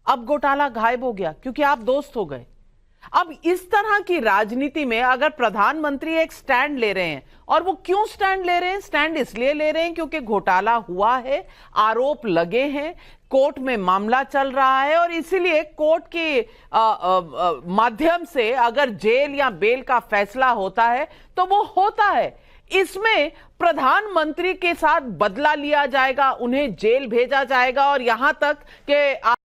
Speaker 1: अब घोटाला गायब हो गया क्योंकि आप दोस्त हो गए। अब इस तरह की राजनीति में अगर प्रधानमंत्री एक स्टैंड ले रहे हैं, और वो क्यों स्टैंड ले रहे हैं? स्टैंड इसलिए ले रहे हैं क्योंकि घोटाला हुआ है, आरोप लगे हैं, कोर्ट में मामला चल रहा है, और इसीलिए कोर्ट के माध्यम से अगर जेल या बेल का फैसला होता है तो वो होता है। इसमें प्रधानमंत्री के साथ बदला लिया जाएगा, उन्हें जेल भेजा जाएगा, और यहां तक कि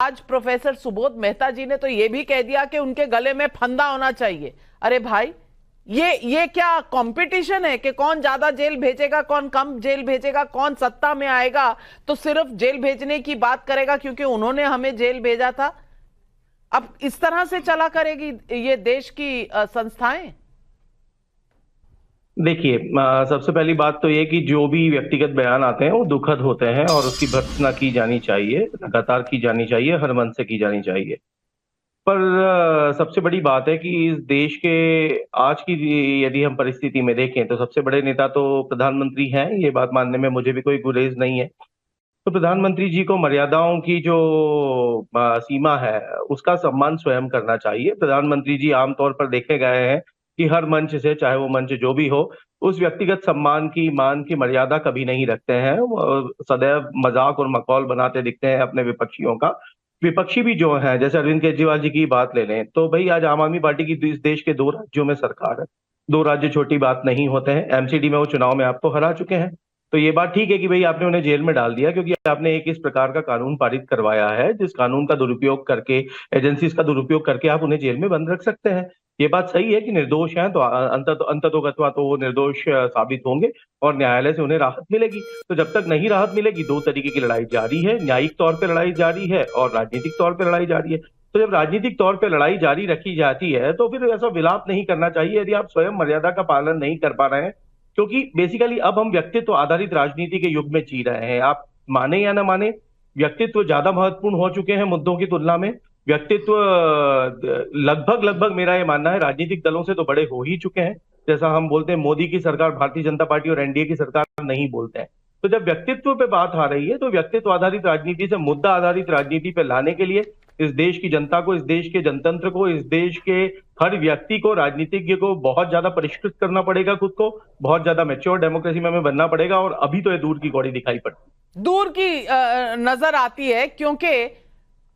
Speaker 1: आज प्रोफेसर सुबोध मेहता जी ने तो यह भी कह दिया कि उनके गले में फंदा होना चाहिए। अरे भाई, ये क्या कंपटीशन है कि कौन ज्यादा जेल भेजेगा, कौन कम जेल भेजेगा, कौन सत्ता में आएगा तो सिर्फ जेल भेजने की बात करेगा क्योंकि उन्होंने हमें जेल भेजा था? अब इस तरह से चला करेगी ये देश की संस्थाएं?
Speaker 14: देखिए, सबसे पहली बात तो ये कि जो भी व्यक्तिगत बयान आते हैं वो दुखद होते हैं और उसकी भर्त्सना की जानी चाहिए, लगातार की जानी चाहिए, हर मन से की जानी चाहिए। पर सबसे बड़ी बात है कि इस देश के आज की यदि हम परिस्थिति में देखें तो सबसे बड़े नेता तो प्रधानमंत्री हैं, ये बात मानने में मुझे भी कोई गुरेज नहीं है। तो प्रधानमंत्री जी को मर्यादाओं की जो सीमा है उसका सम्मान स्वयं करना चाहिए। प्रधानमंत्री जी आमतौर पर देखे गए हैं कि हर मंच से, चाहे वो मंच जो भी हो, उस व्यक्तिगत सम्मान की, मान की मर्यादा कभी नहीं रखते हैं। वो सदैव मजाक और मखौल बनाते दिखते हैं अपने विपक्षियों का। विपक्षी भी जो है, जैसे अरविंद केजरीवाल जी की बात ले लें तो भाई आज आम आदमी पार्टी की इस देश के 2 राज्यों में सरकार है। 2 राज्य छोटी बात नहीं होते हैं। एमसीडी में वो चुनाव में आपको हरा चुके हैं। तो ये बात ठीक है कि भाई आपने उन्हें जेल में डाल दिया क्योंकि आपने एक इस प्रकार का कानून पारित करवाया है जिस कानून का दुरुपयोग करके, एजेंसीज का दुरुपयोग करके आप उन्हें जेल में बंद रख सकते हैं। ये बात सही है कि निर्दोष हैं तो अंततोगत्वा तो वो निर्दोष साबित होंगे और न्यायालय से उन्हें राहत मिलेगी। तो जब तक नहीं राहत मिलेगी, 2 तरीके की लड़ाई जारी है। न्यायिक तौर पे लड़ाई जारी है और राजनीतिक तौर पे लड़ाई जारी है। तो जब राजनीतिक तौर पे लड़ाई जारी रखी जाती है तो फिर ऐसा विलाप नहीं करना चाहिए यदि आप स्वयं मर्यादा का पालन नहीं कर पा रहे हैं, क्योंकि बेसिकली अब हम व्यक्तित्व आधारित राजनीति के युग में जी रहे हैं। आप माने या ना माने, व्यक्तित्व ज्यादा महत्वपूर्ण हो चुके हैं मुद्दों की तुलना में। व्यक्तित्व लगभग मेरा ये मानना है राजनीतिक दलों से तो बड़े हो ही चुके हैं। जैसा हम बोलते हैं मोदी की सरकार, भारतीय जनता पार्टी और एनडीए की सरकार नहीं बोलते हैं। तो जब व्यक्तित्व पे बात आ रही है तो व्यक्तित्व आधारित राजनीति से मुद्दा आधारित राजनीति पे लाने के लिए इस देश की जनता को, इस देश के जनतंत्र को, इस देश के हर व्यक्ति को, राजनीतिज्ञ को बहुत ज्यादा परिष्कृत करना पड़ेगा, खुद को बहुत ज्यादा मैच्योर डेमोक्रेसी में हमें बनना पड़ेगा। और अभी तो ये दूर की कौड़ी दिखाई पड़ती,
Speaker 1: दूर की नजर आती है क्योंकि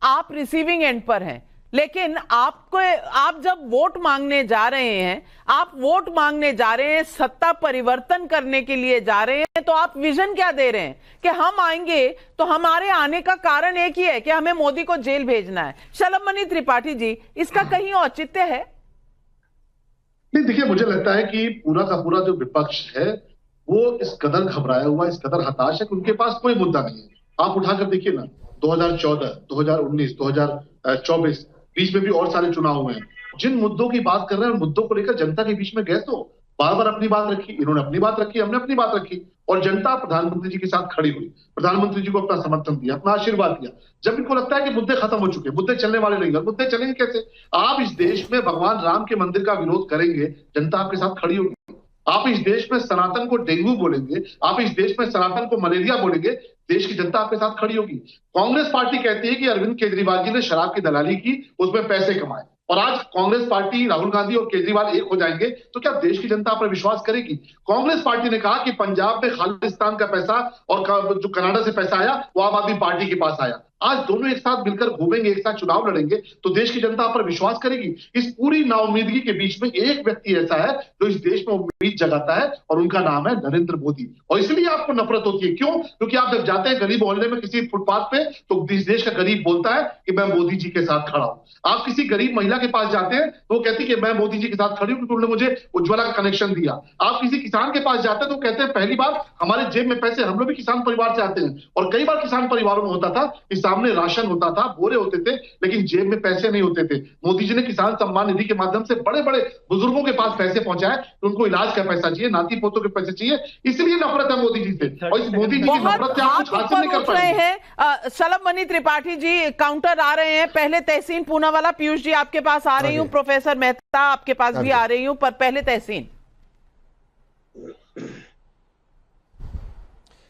Speaker 1: आप रिसीविंग एंड पर हैं। लेकिन आप जब वोट मांगने जा रहे हैं, आप वोट मांगने जा रहे हैं, सत्ता परिवर्तन करने के लिए जा रहे हैं, तो आप विजन क्या दे रहे हैं कि हम आएंगे तो हमारे आने का कारण एक ही है कि हमें मोदी को जेल भेजना है। शलभमणि त्रिपाठी जी, इसका कहीं औचित्य है?
Speaker 11: नहीं, देखिए, मुझे लगता है कि पूरा का पूरा जो विपक्ष है वो इस कदर घबराया हुआ, इस कदर हताश है कि उनके पास कोई मुद्दा नहीं है। आप उठाकर देखिए ना, 2014, 2019, 2024 बीच में भी और सारे चुनाव हुए हैं। जिन मुद्दों की बात कर रहे हैं, मुद्दों को लेकर जनता के बीच में गए तो बार बार अपनी बात रखी, इन्होंने अपनी बात रखी, हमने अपनी बात रखी और जनता प्रधानमंत्री जी के साथ खड़ी हुई, प्रधानमंत्री जी को अपना समर्थन दिया, अपना आशीर्वाद दिया। जब इनको लगता है कि मुद्दे खत्म हो चुके, मुद्दे चलने वाले नहीं, और मुद्दे चलेंगे कैसे? आप इस देश में भगवान राम के मंदिर का विरोध करेंगे, जनता आपके साथ खड़ी होगी। आप इस देश में सनातन को डेंगू बोलेंगे, आप इस देश में सनातन को मलेरिया बोलेंगे, देश की जनता आपके साथ खड़ी होगी। कांग्रेस पार्टी कहती है कि अरविंद केजरीवाल जी ने शराब की दलाली की, उसमें पैसे कमाए, और आज कांग्रेस पार्टी, राहुल गांधी और केजरीवाल एक हो जाएंगे तो क्या देश की जनता पर विश्वास करेगी? कांग्रेस पार्टी ने कहा कि पंजाब में खालिस्तान का पैसा और जो कनाडा से पैसा आया वो आम आदमी पार्टी के पास आया। आज दोनों एक साथ मिलकर घूमेंगे, एक साथ चुनाव लड़ेंगे तो देश की जनता पर विश्वास करेगी। इस पूरी नाउम्मीदगी के बीच में एक व्यक्ति ऐसा है जो इस देश में उम्मीद जगाता है और उनका नाम है नरेंद्र मोदी। और इसलिए आपको नफरत होती है। क्यों? क्योंकि आप जब जाते हैं गरीब मोहल्ले में किसी फुटपाथ पे तो इस देश का गरीब बोलता है कि मैं मोदी जी के साथ खड़ा हूं। आप किसी गरीब महिला के पास जाते हैं तो वो कहती है कि मैं मोदी जी के साथ खड़ी हूं क्योंकि उन्होंने मुझे उज्ज्वला का कनेक्शन दिया। आप किसी किसान के पास जाते हैं तो कहते हैं पहली बार हमारे जेब में पैसे, हम लोग भी किसान परिवार से आते हैं। और कई बार किसान परिवारों में होता था कि सामने राशन होता था, बोरे होते थे, लेकिन जेब में पैसे नहीं होते थे। मोदी जी ने किसान सम्मान निधि के माध्यम से बड़े बड़े बुजुर्गों के पास पैसे पहुंचाए, तो उनको इलाज का पैसा चाहिए, नाती पोतों के पैसे चाहिए, इसलिए नफरत है मोदी जी से। और इस मोदी जी की नफरत से आप कुछ हासिल नहीं कर पाएंगे।
Speaker 1: शलभमणि त्रिपाठी जी, काउंटर आ रहे हैं। पहले तहसीन पूनावाला, पीयूष जी आपके पास आ रही हूँ, प्रोफेसर मेहता आपके पास भी आ रही हूँ, पर पहले तहसीन।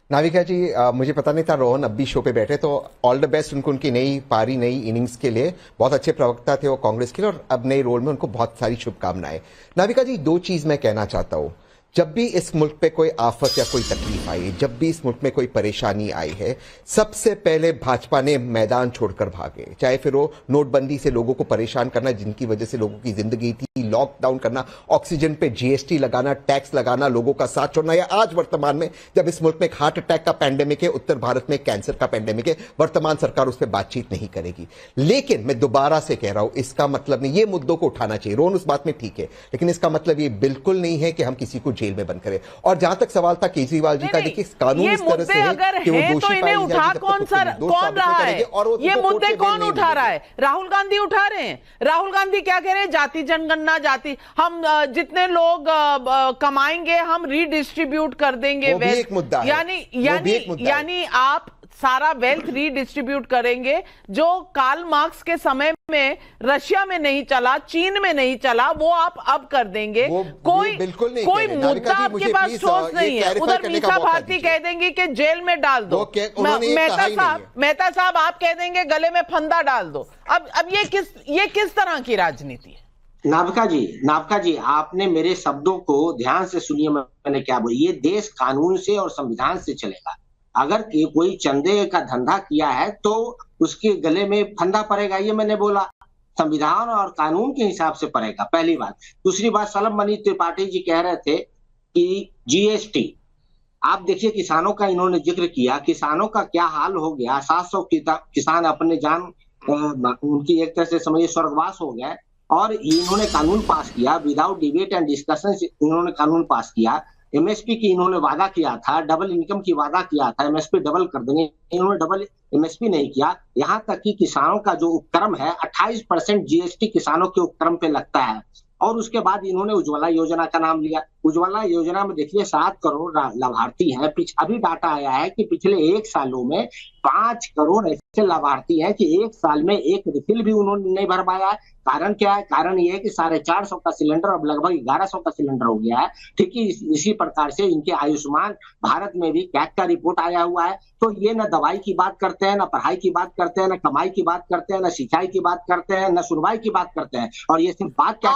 Speaker 12: नाविका जी, मुझे पता नहीं था रोहन अब भी शो पे बैठे, तो ऑल द बेस्ट उनको, उनकी नई पारी, नई इनिंग्स के लिए। बहुत अच्छे प्रवक्ता थे वो कांग्रेस के लिए और अब नए रोल में उनको बहुत सारी शुभकामनाएं। नाविका जी, 2 चीज मैं कहना चाहता हूं। जब भी इस मुल्क पे कोई आफत या कोई तकलीफ आई है, जब भी इस मुल्क में कोई परेशानी आई है, सबसे पहले भाजपा ने मैदान छोड़कर भागे। चाहे फिर वो नोटबंदी से लोगों को परेशान करना, जिनकी वजह से लोगों की जिंदगी थी, लॉकडाउन करना, ऑक्सीजन पे जीएसटी लगाना, टैक्स लगाना, लोगों का साथ छोड़ना, या आज वर्तमान में जब इस मुल्क में एक हार्ट अटैक का पैंडेमिक है, उत्तर भारत में कैंसर का पैंडेमिक है, वर्तमान सरकार उस पर बातचीत नहीं करेगी। लेकिन मैं दोबारा से कह रहा हूं, इसका मतलब नहीं, ये मुद्दों को उठाना चाहिए, रोन उस बात में ठीक है, लेकिन इसका मतलब ये बिल्कुल नहीं है कि हम किसी को जेल में बंद करें। और जहां तक सवाल था केजरीवाल जी का, देखिए कानून इस तरह से है कि वो दोषी
Speaker 1: तो इन्हें उठा कौन रहा है? ये मुद्दे कौन उठा रहा है? राहुल गांधी उठा रहे हैं। राहुल गांधी क्या कह रहे हैं? जाति जनगणना, जाति, हम जितने लोग कमाएंगे हम रीडिस्ट्रीब्यूट कर देंगे वेल्थ, यानी आप सारा वेल्थ रीडिस्ट्रीब्यूट करेंगे जो कार्ल मार्क्स के समय में रशिया में नहीं चला, चीन में नहीं चला, वो आप अब कर देंगे। कोई मुद्दा आपके पास ठोस नहीं है। उधर मीसा भारती कह देंगी कि जेल में डाल दो, मेहता साहब आप कह देंगे गले में फंदा डाल दो। अब ये किस तरह की राजनीति है?
Speaker 10: नाविका जी आपने मेरे शब्दों को ध्यान से सुनिए, मैंने क्या बोला। ये देश कानून से और संविधान से चलेगा। अगर कोई चंदे का धंधा किया है तो उसके गले में फंदा पड़ेगा, ये मैंने बोला। संविधान और कानून के हिसाब से पड़ेगा, पहली बात। दूसरी बात, शलभ मणि त्रिपाठी जी कह रहे थे कि जीएसटी, आप देखिए किसानों का इन्होंने जिक्र किया, किसानों का क्या हाल हो गया। 700 किसान अपने जान, उनकी एक तरह से समझिए स्वर्गवास हो गया। और इन्होंने कानून पास किया विदाउट डिबेट एंड डिस्कशन, इन्होंने कानून पास किया। एमएसपी की इन्होंने वादा किया था, डबल इनकम की वादा किया था, एमएसपी डबल कर देंगे, इन्होंने डबल एमएसपी नहीं किया। यहाँ तक कि किसानों का जो उपक्रम है 28% जीएसटी किसानों के उपक्रम पे लगता है। और उसके बाद इन्होंने उज्ज्वला योजना का नाम लिया। उज्ज्वला योजना में देखिए 7 करोड़ लाभार्थी हैं। अभी डाटा आया है कि पिछले 1 सालों में 5 करोड़ ऐसे लाभार्थी हैं कि 1 साल में एक रिफिल भी उन्होंने नहीं भर पाया है। कारण क्या है? कारण ये है कि 450 का सिलेंडर अब लगभग 1100 का सिलेंडर हो गया है। ठीक है, इसी प्रकार से इनके आयुष्मान भारत में भी कैट का रिपोर्ट आया हुआ है। तो ये न दवाई की बात करते हैं, न पढ़ाई की बात करते हैं, न कमाई की बात करते हैं, न सिंचाई की बात करते हैं, न सुनवाई की बात करते हैं। और ये सिर्फ बात क्या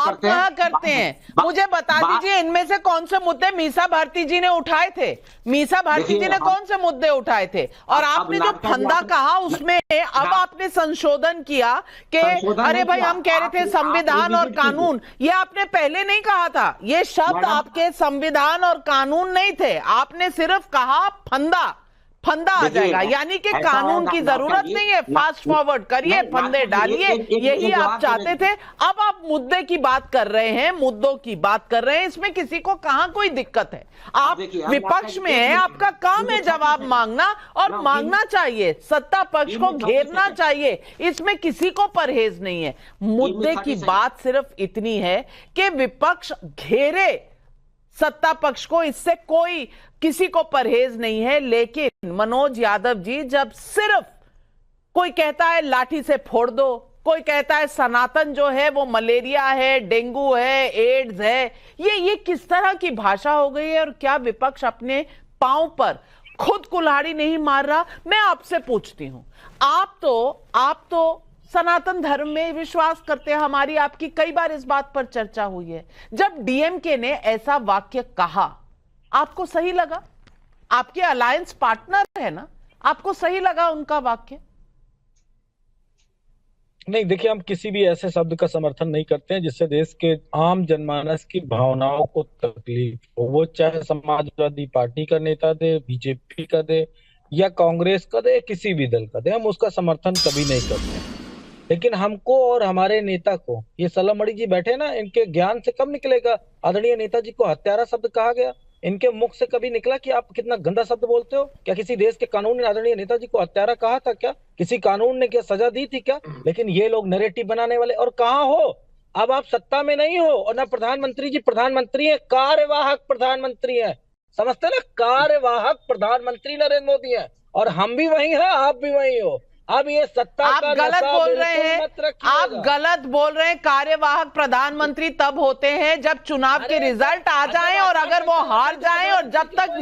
Speaker 10: करते हैं?
Speaker 1: मुझे बता दीजिए इनमें से कौन से मुद्दे मीसा भारती जी ने उठाए थे? मीसा भारती जी ने कौन से मुद्दे उठाए थे? और आपने जो फंदा कहा उसमें अब आपने संशोधन किया कि अरे भाई हम कह रहे थे संविधान और कानून, ये आपने पहले नहीं कहा था। ये शब्द आपके संविधान और कानून नहीं थे, आपने सिर्फ कहा फंदा आ जाएगा, यानी कि कानून की जरूरत नहीं है। फास्ट फॉरवर्ड करिए, फंदे डालिए, यही आप चाहते थे। अब आप मुद्दे की बात कर रहे हैं, मुद्दों की बात कर रहे हैं, इसमें किसी को कहां कोई दिक्कत है। आप विपक्ष में है, आपका काम है जवाब मांगना, और मांगना चाहिए, सत्ता पक्ष को घेरना चाहिए, इसमें किसी को परहेज नहीं है। मुद्दे की बात सिर्फ इतनी है कि विपक्ष घेरे सत्ता पक्ष को, इससे कोई किसी को परहेज नहीं है। लेकिन मनोज यादव जी, जब सिर्फ कोई कहता है लाठी से फोड़ दो, कोई कहता है सनातन जो है वो मलेरिया है, डेंगू है, एड्स है, ये किस तरह की भाषा हो गई है? और क्या विपक्ष अपने पांव पर खुद कुल्हाड़ी नहीं मार रहा? मैं आपसे पूछती हूं, आप तो सनातन धर्म में विश्वास करते हैं, हमारी आपकी कई बार इस बात पर चर्चा हुई है। जब डीएमके ने ऐसा वाक्य कहा, आपको सही लगा? आपके अलायंस पार्टनर है ना, आपको सही लगा उनका वाक्य?
Speaker 13: नहीं, देखिए, हम किसी भी ऐसे शब्द का समर्थन नहीं करते हैं जिससे देश के आम जनमानस की भावनाओं को तकलीफ हो। वो चाहे समाजवादी पार्टी का नेता दे, बीजेपी का दे, या कांग्रेस का दे, किसी भी दल का दे, हम उसका समर्थन कभी नहीं करते। लेकिन हमको और हमारे नेता को, ये शलभ मणि जी बैठे ना, इनके ज्ञान से कब निकलेगा आदरणीय नेताजी को हत्यारा शब्द कहा गया? इनके मुख से कभी निकला कि आप कितना गंदा शब्द बोलते हो? क्या किसी देश के कानून ने आदरणीय नेताजी को हत्यारा कहा था क्या? किसी कानून ने क्या सजा दी थी क्या? लेकिन ये लोग नैरेटिव बनाने वाले। और कहाँ हो अब? आप सत्ता में नहीं हो, और ना प्रधानमंत्री जी प्रधानमंत्री है, कार्यवाहक प्रधानमंत्री है, समझते ना? कार्यवाहक प्रधानमंत्री नरेंद्र मोदी है, और हम भी वही हैं, आप भी वही हो। अब ये सत्ता
Speaker 1: आप गलत बोल रहे हैं, आप गलत बोल रहे हैं। कार्यवाहक प्रधानमंत्री तब होते हैं जब चुनाव के रिजल्ट आ जाएं, और अगर वो हार जाएं, और जब तक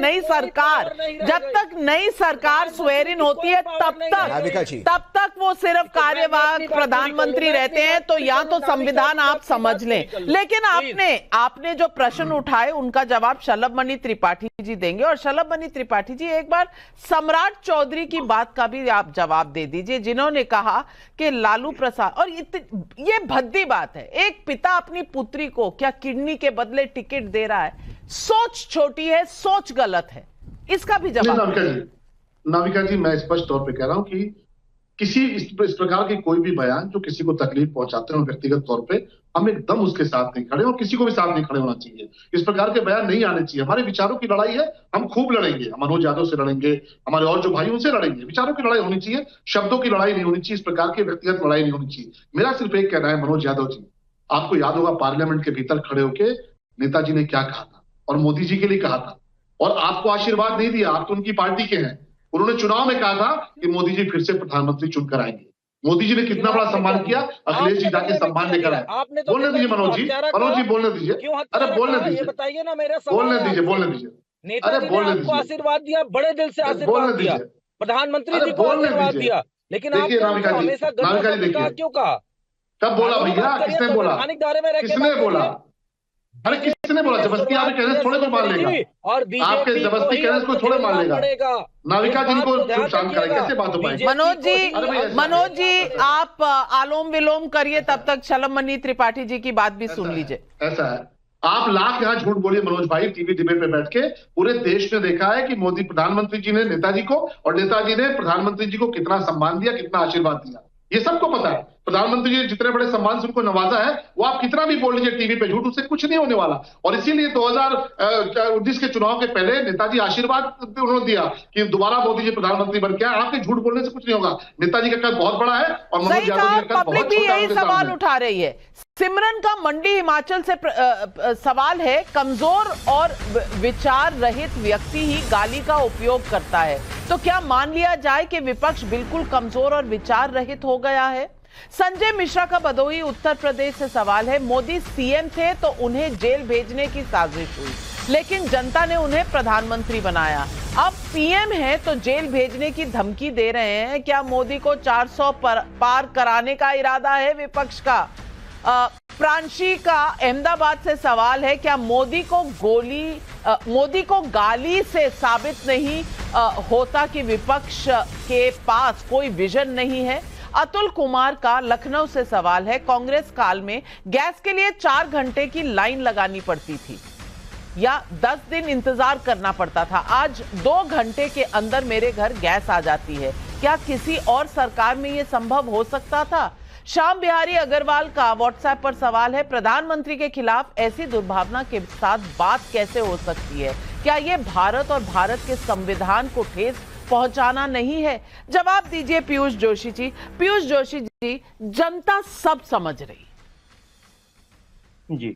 Speaker 1: नई सरकार स्वेरिन होती है तब तक वो सिर्फ कार्यवाहक प्रधानमंत्री रहते हैं। तो या तो संविधान आप समझ लें। लेकिन आपने जो प्रश्न उठाए उनका जवाब शलभ मणि त्रिपाठी जी देंगे। और शलभ मणि त्रिपाठी जी, एक बार सम्राट चौधरी की बात का भी आप जवाब दे दीजिए, जिन्होंने कहा कि लालू प्रसाद, और ये भद्दी बात है, एक पिता अपनी पुत्री को क्या किडनी के बदले टिकट दे रहा है? सोच छोटी है, सोच गलत है, इसका भी जवाब।
Speaker 11: नाविका जी, मैं स्पष्ट तौर पे कह रहा हूं कि इस प्रकार के कोई भी बयान जो किसी को तकलीफ पहुंचाते हो व्यक्तिगत तौर पे, हम एकदम उसके साथ नहीं खड़े और किसी को भी साथ नहीं खड़े होना चाहिए। इस प्रकार के बयान नहीं आने चाहिए। हमारे विचारों की लड़ाई है, हम खूब लड़ेंगे, हम मनोज यादव से लड़ेंगे, हमारे और जो भाई उनसे लड़ेंगे। विचारों की लड़ाई होनी चाहिए, शब्दों की लड़ाई नहीं होनी चाहिए, इस प्रकार की व्यक्तिगत लड़ाई नहीं होनी चाहिए। मेरा सिर्फ एक कहना है, मनोज यादव जी, आपको याद होगा पार्लियामेंट के भीतर खड़े होके नेताजी ने क्या कहा था और मोदी जी के लिए कहा था, और आपको आशीर्वाद नहीं दिया, आप तो उनकी पार्टी के हैं। उन्होंने चुनाव में कहा था कि मोदी जी फिर से प्रधानमंत्री चुनकर आएंगे। मोदी जी ने कितना बड़ा सम्मान किया, अखिलेश जी जाके सम्मान लेकर आए। बोलने दीजिए मनोज जी बोलने दीजिए, अरे बोलने दीजिए,
Speaker 13: बताइए ना, मेरा
Speaker 11: बोलने दीजिए, अरे बोलने दीजिए,
Speaker 13: आशीर्वाद दिया, बड़े दिल से आशीर्वाद दिया, प्रधानमंत्री जी को आशीर्वाद दिया, लेकिन
Speaker 11: देखिए नाविका जी देखिए
Speaker 13: क्यों कहा?
Speaker 11: कब बोला भैया, किसने बोला, किसने बोला? अरे किसने बोला? जबरदस्ती आप कहने से थोड़े को मान लेगा, और आपके जबरदस्ती कहने से कोई थोड़े मान लेगा। नाविका जी को शांत करें, कैसे बात हो पाएगी?
Speaker 1: मनोज जी आप आलोम विलोम करिए, तब तक शलमनी त्रिपाठी जी की बात भी सुन लीजिए।
Speaker 11: ऐसा है, आप लाख यहाँ झूठ बोलिए मनोज भाई, टीवी डिबेट पे बैठ के। पूरे देश ने देखा है कि मोदी प्रधानमंत्री जी ने नेताजी को और नेताजी ने प्रधानमंत्री जी को कितना सम्मान दिया, कितना आशीर्वाद दिया, ये सबको पता है। प्रधानमंत्री जी ने जितने बड़े सम्मान से उनको नवाजा है, वो आप कितना भी बोल लीजिए टीवी पे झूठ, उससे कुछ नहीं होने वाला। और इसीलिए 2019 के चुनाव के पहले नेताजी आशीर्वाद उन्होंने दिया कि दोबारा मोदी जी प्रधानमंत्री बन के आए। आपके झूठ बोलने से कुछ नहीं होगा। नेताजी का कद बहुत बड़ा है और मनोज यादव जी का कद बहुत छोटा है।
Speaker 1: यही सवाल उठा रही है। सिमरन का मंडी हिमाचल से सवाल है, कमजोर और विचार रहित व्यक्ति ही गाली का उपयोग करता है, तो क्या मान लिया जाए कि विपक्ष बिल्कुल कमजोर और विचार रहित हो गया है? संजय मिश्रा का भदोही उत्तर प्रदेश से सवाल है, मोदी सीएम थे तो उन्हें जेल भेजने की साजिश हुई, लेकिन जनता ने उन्हें प्रधानमंत्री बनाया, अब पीएम है तो जेल भेजने की धमकी दे रहे हैं। क्या मोदी को 400 पार कराने का इरादा है विपक्ष का? प्रांशी का अहमदाबाद से सवाल है, क्या मोदी को गाली से साबित नहीं होता कि विपक्ष के पास कोई विजन नहीं है? अतुल कुमार का लखनऊ से सवाल है, कांग्रेस काल में गैस के लिए 4 घंटे की लाइन लगानी पड़ती थी या 10 दिन इंतजार करना पड़ता था, आज 2 घंटे के अंदर मेरे घर गैस आ जाती है। क्या किसी और सरकार में यह संभव हो सकता था? श्याम बिहारी अग्रवाल का व्हाट्सएप पर सवाल है, प्रधानमंत्री के खिलाफ ऐसी दुर्भावना के साथ बात कैसे हो सकती है? क्या यह भारत और भारत के संविधान को ठेस पहुंचाना नहीं है? जवाब दीजिए पीयूष जोशी जी। पीयूष जोशी जी, जनता सब समझ रही
Speaker 14: जी।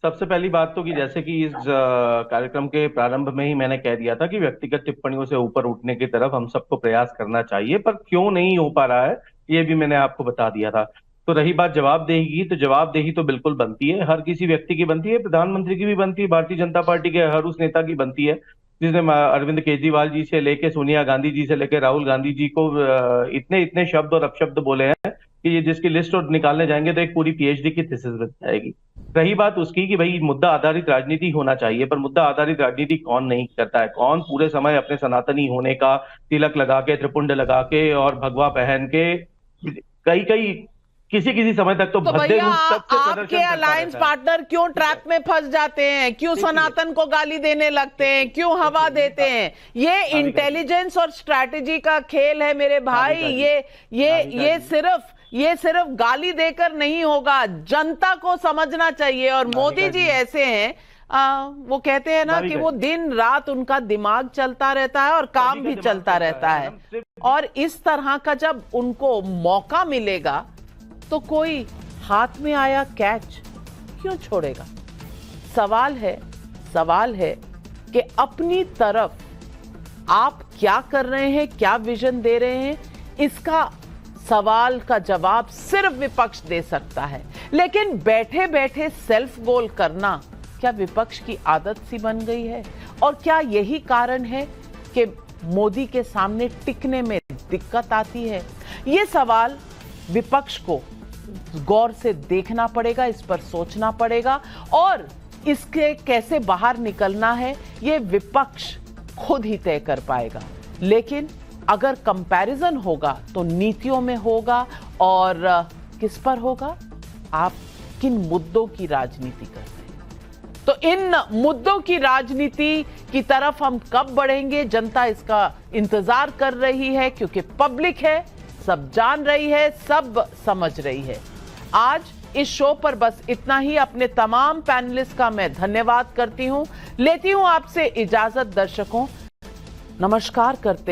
Speaker 14: सबसे पहली बात तो कि जैसे कि इस कार्यक्रम के प्रारंभ में ही मैंने कह दिया था कि व्यक्तिगत टिप्पणियों से ऊपर उठने की तरफ हम सबको प्रयास करना चाहिए, पर क्यों नहीं हो पा रहा है ये भी मैंने आपको बता दिया था। तो रही बात जवाबदेही की, तो जवाबदेही तो बिल्कुल बनती है, हर किसी व्यक्ति की बनती है, प्रधानमंत्री की भी बनती है, भारतीय जनता पार्टी के हर उस नेता की बनती है जिसने अरविंद केजरीवाल जी से लेके सोनिया गांधी जी से लेके राहुल गांधी जी को इतने शब्द और अपशब्द बोले हैं कि ये जिसकी लिस्ट और निकालने जाएंगे तो एक पूरी पीएचडी की थीसिस बन जाएगी। रही बात उसकी कि भाई मुद्दा आधारित राजनीति होना चाहिए, पर मुद्दा आधारित राजनीति कौन नहीं करता है? कौन पूरे समय अपने सनातनी होने का तिलक लगा के, त्रिपुंड लगा के और भगवा पहन के किसी समय तक तो
Speaker 1: भैया आपके अलायंस पार्टनर क्यों ट्रैप में फंस जाते हैं? क्यों सनातन को गाली देने लगते हैं? क्यों हवा देते हैं? ये इंटेलिजेंस और स्ट्रैटेजी का खेल है मेरे भाई। ये सिर्फ गाली देकर नहीं होगा, जनता को समझना चाहिए। और मोदी जी ऐसे हैं, वो कहते हैं ना कि वो दिन रात उनका दिमाग चलता रहता है और काम भी चलता रहता है, और इस तरह का जब उनको मौका मिलेगा तो कोई हाथ में आया कैच क्यों छोड़ेगा? सवाल है कि अपनी तरफ आप क्या कर रहे हैं, क्या विजन दे रहे हैं, इसका सवाल का जवाब सिर्फ विपक्ष दे सकता है। लेकिन बैठे बैठे सेल्फ गोल करना क्या विपक्ष की आदत सी बन गई है? और क्या यही कारण है कि मोदी के सामने टिकने में दिक्कत आती है? ये सवाल विपक्ष को गौर से देखना पड़ेगा, इस पर सोचना पड़ेगा, और इसके कैसे बाहर निकलना है ये विपक्ष खुद ही तय कर पाएगा। लेकिन अगर कंपैरिजन होगा तो नीतियों में होगा, और किस पर होगा? आप किन मुद्दों की राजनीति कर रहे हैं? तो इन मुद्दों की राजनीति की तरफ हम कब बढ़ेंगे, जनता इसका इंतजार कर रही है, क्योंकि पब्लिक है, सब जान रही है, सब समझ रही है। आज इस शो पर बस इतना ही। अपने तमाम पैनलिस्ट का मैं धन्यवाद करती हूं, लेती हूं आपसे इजाजत। दर्शकों, नमस्कार करते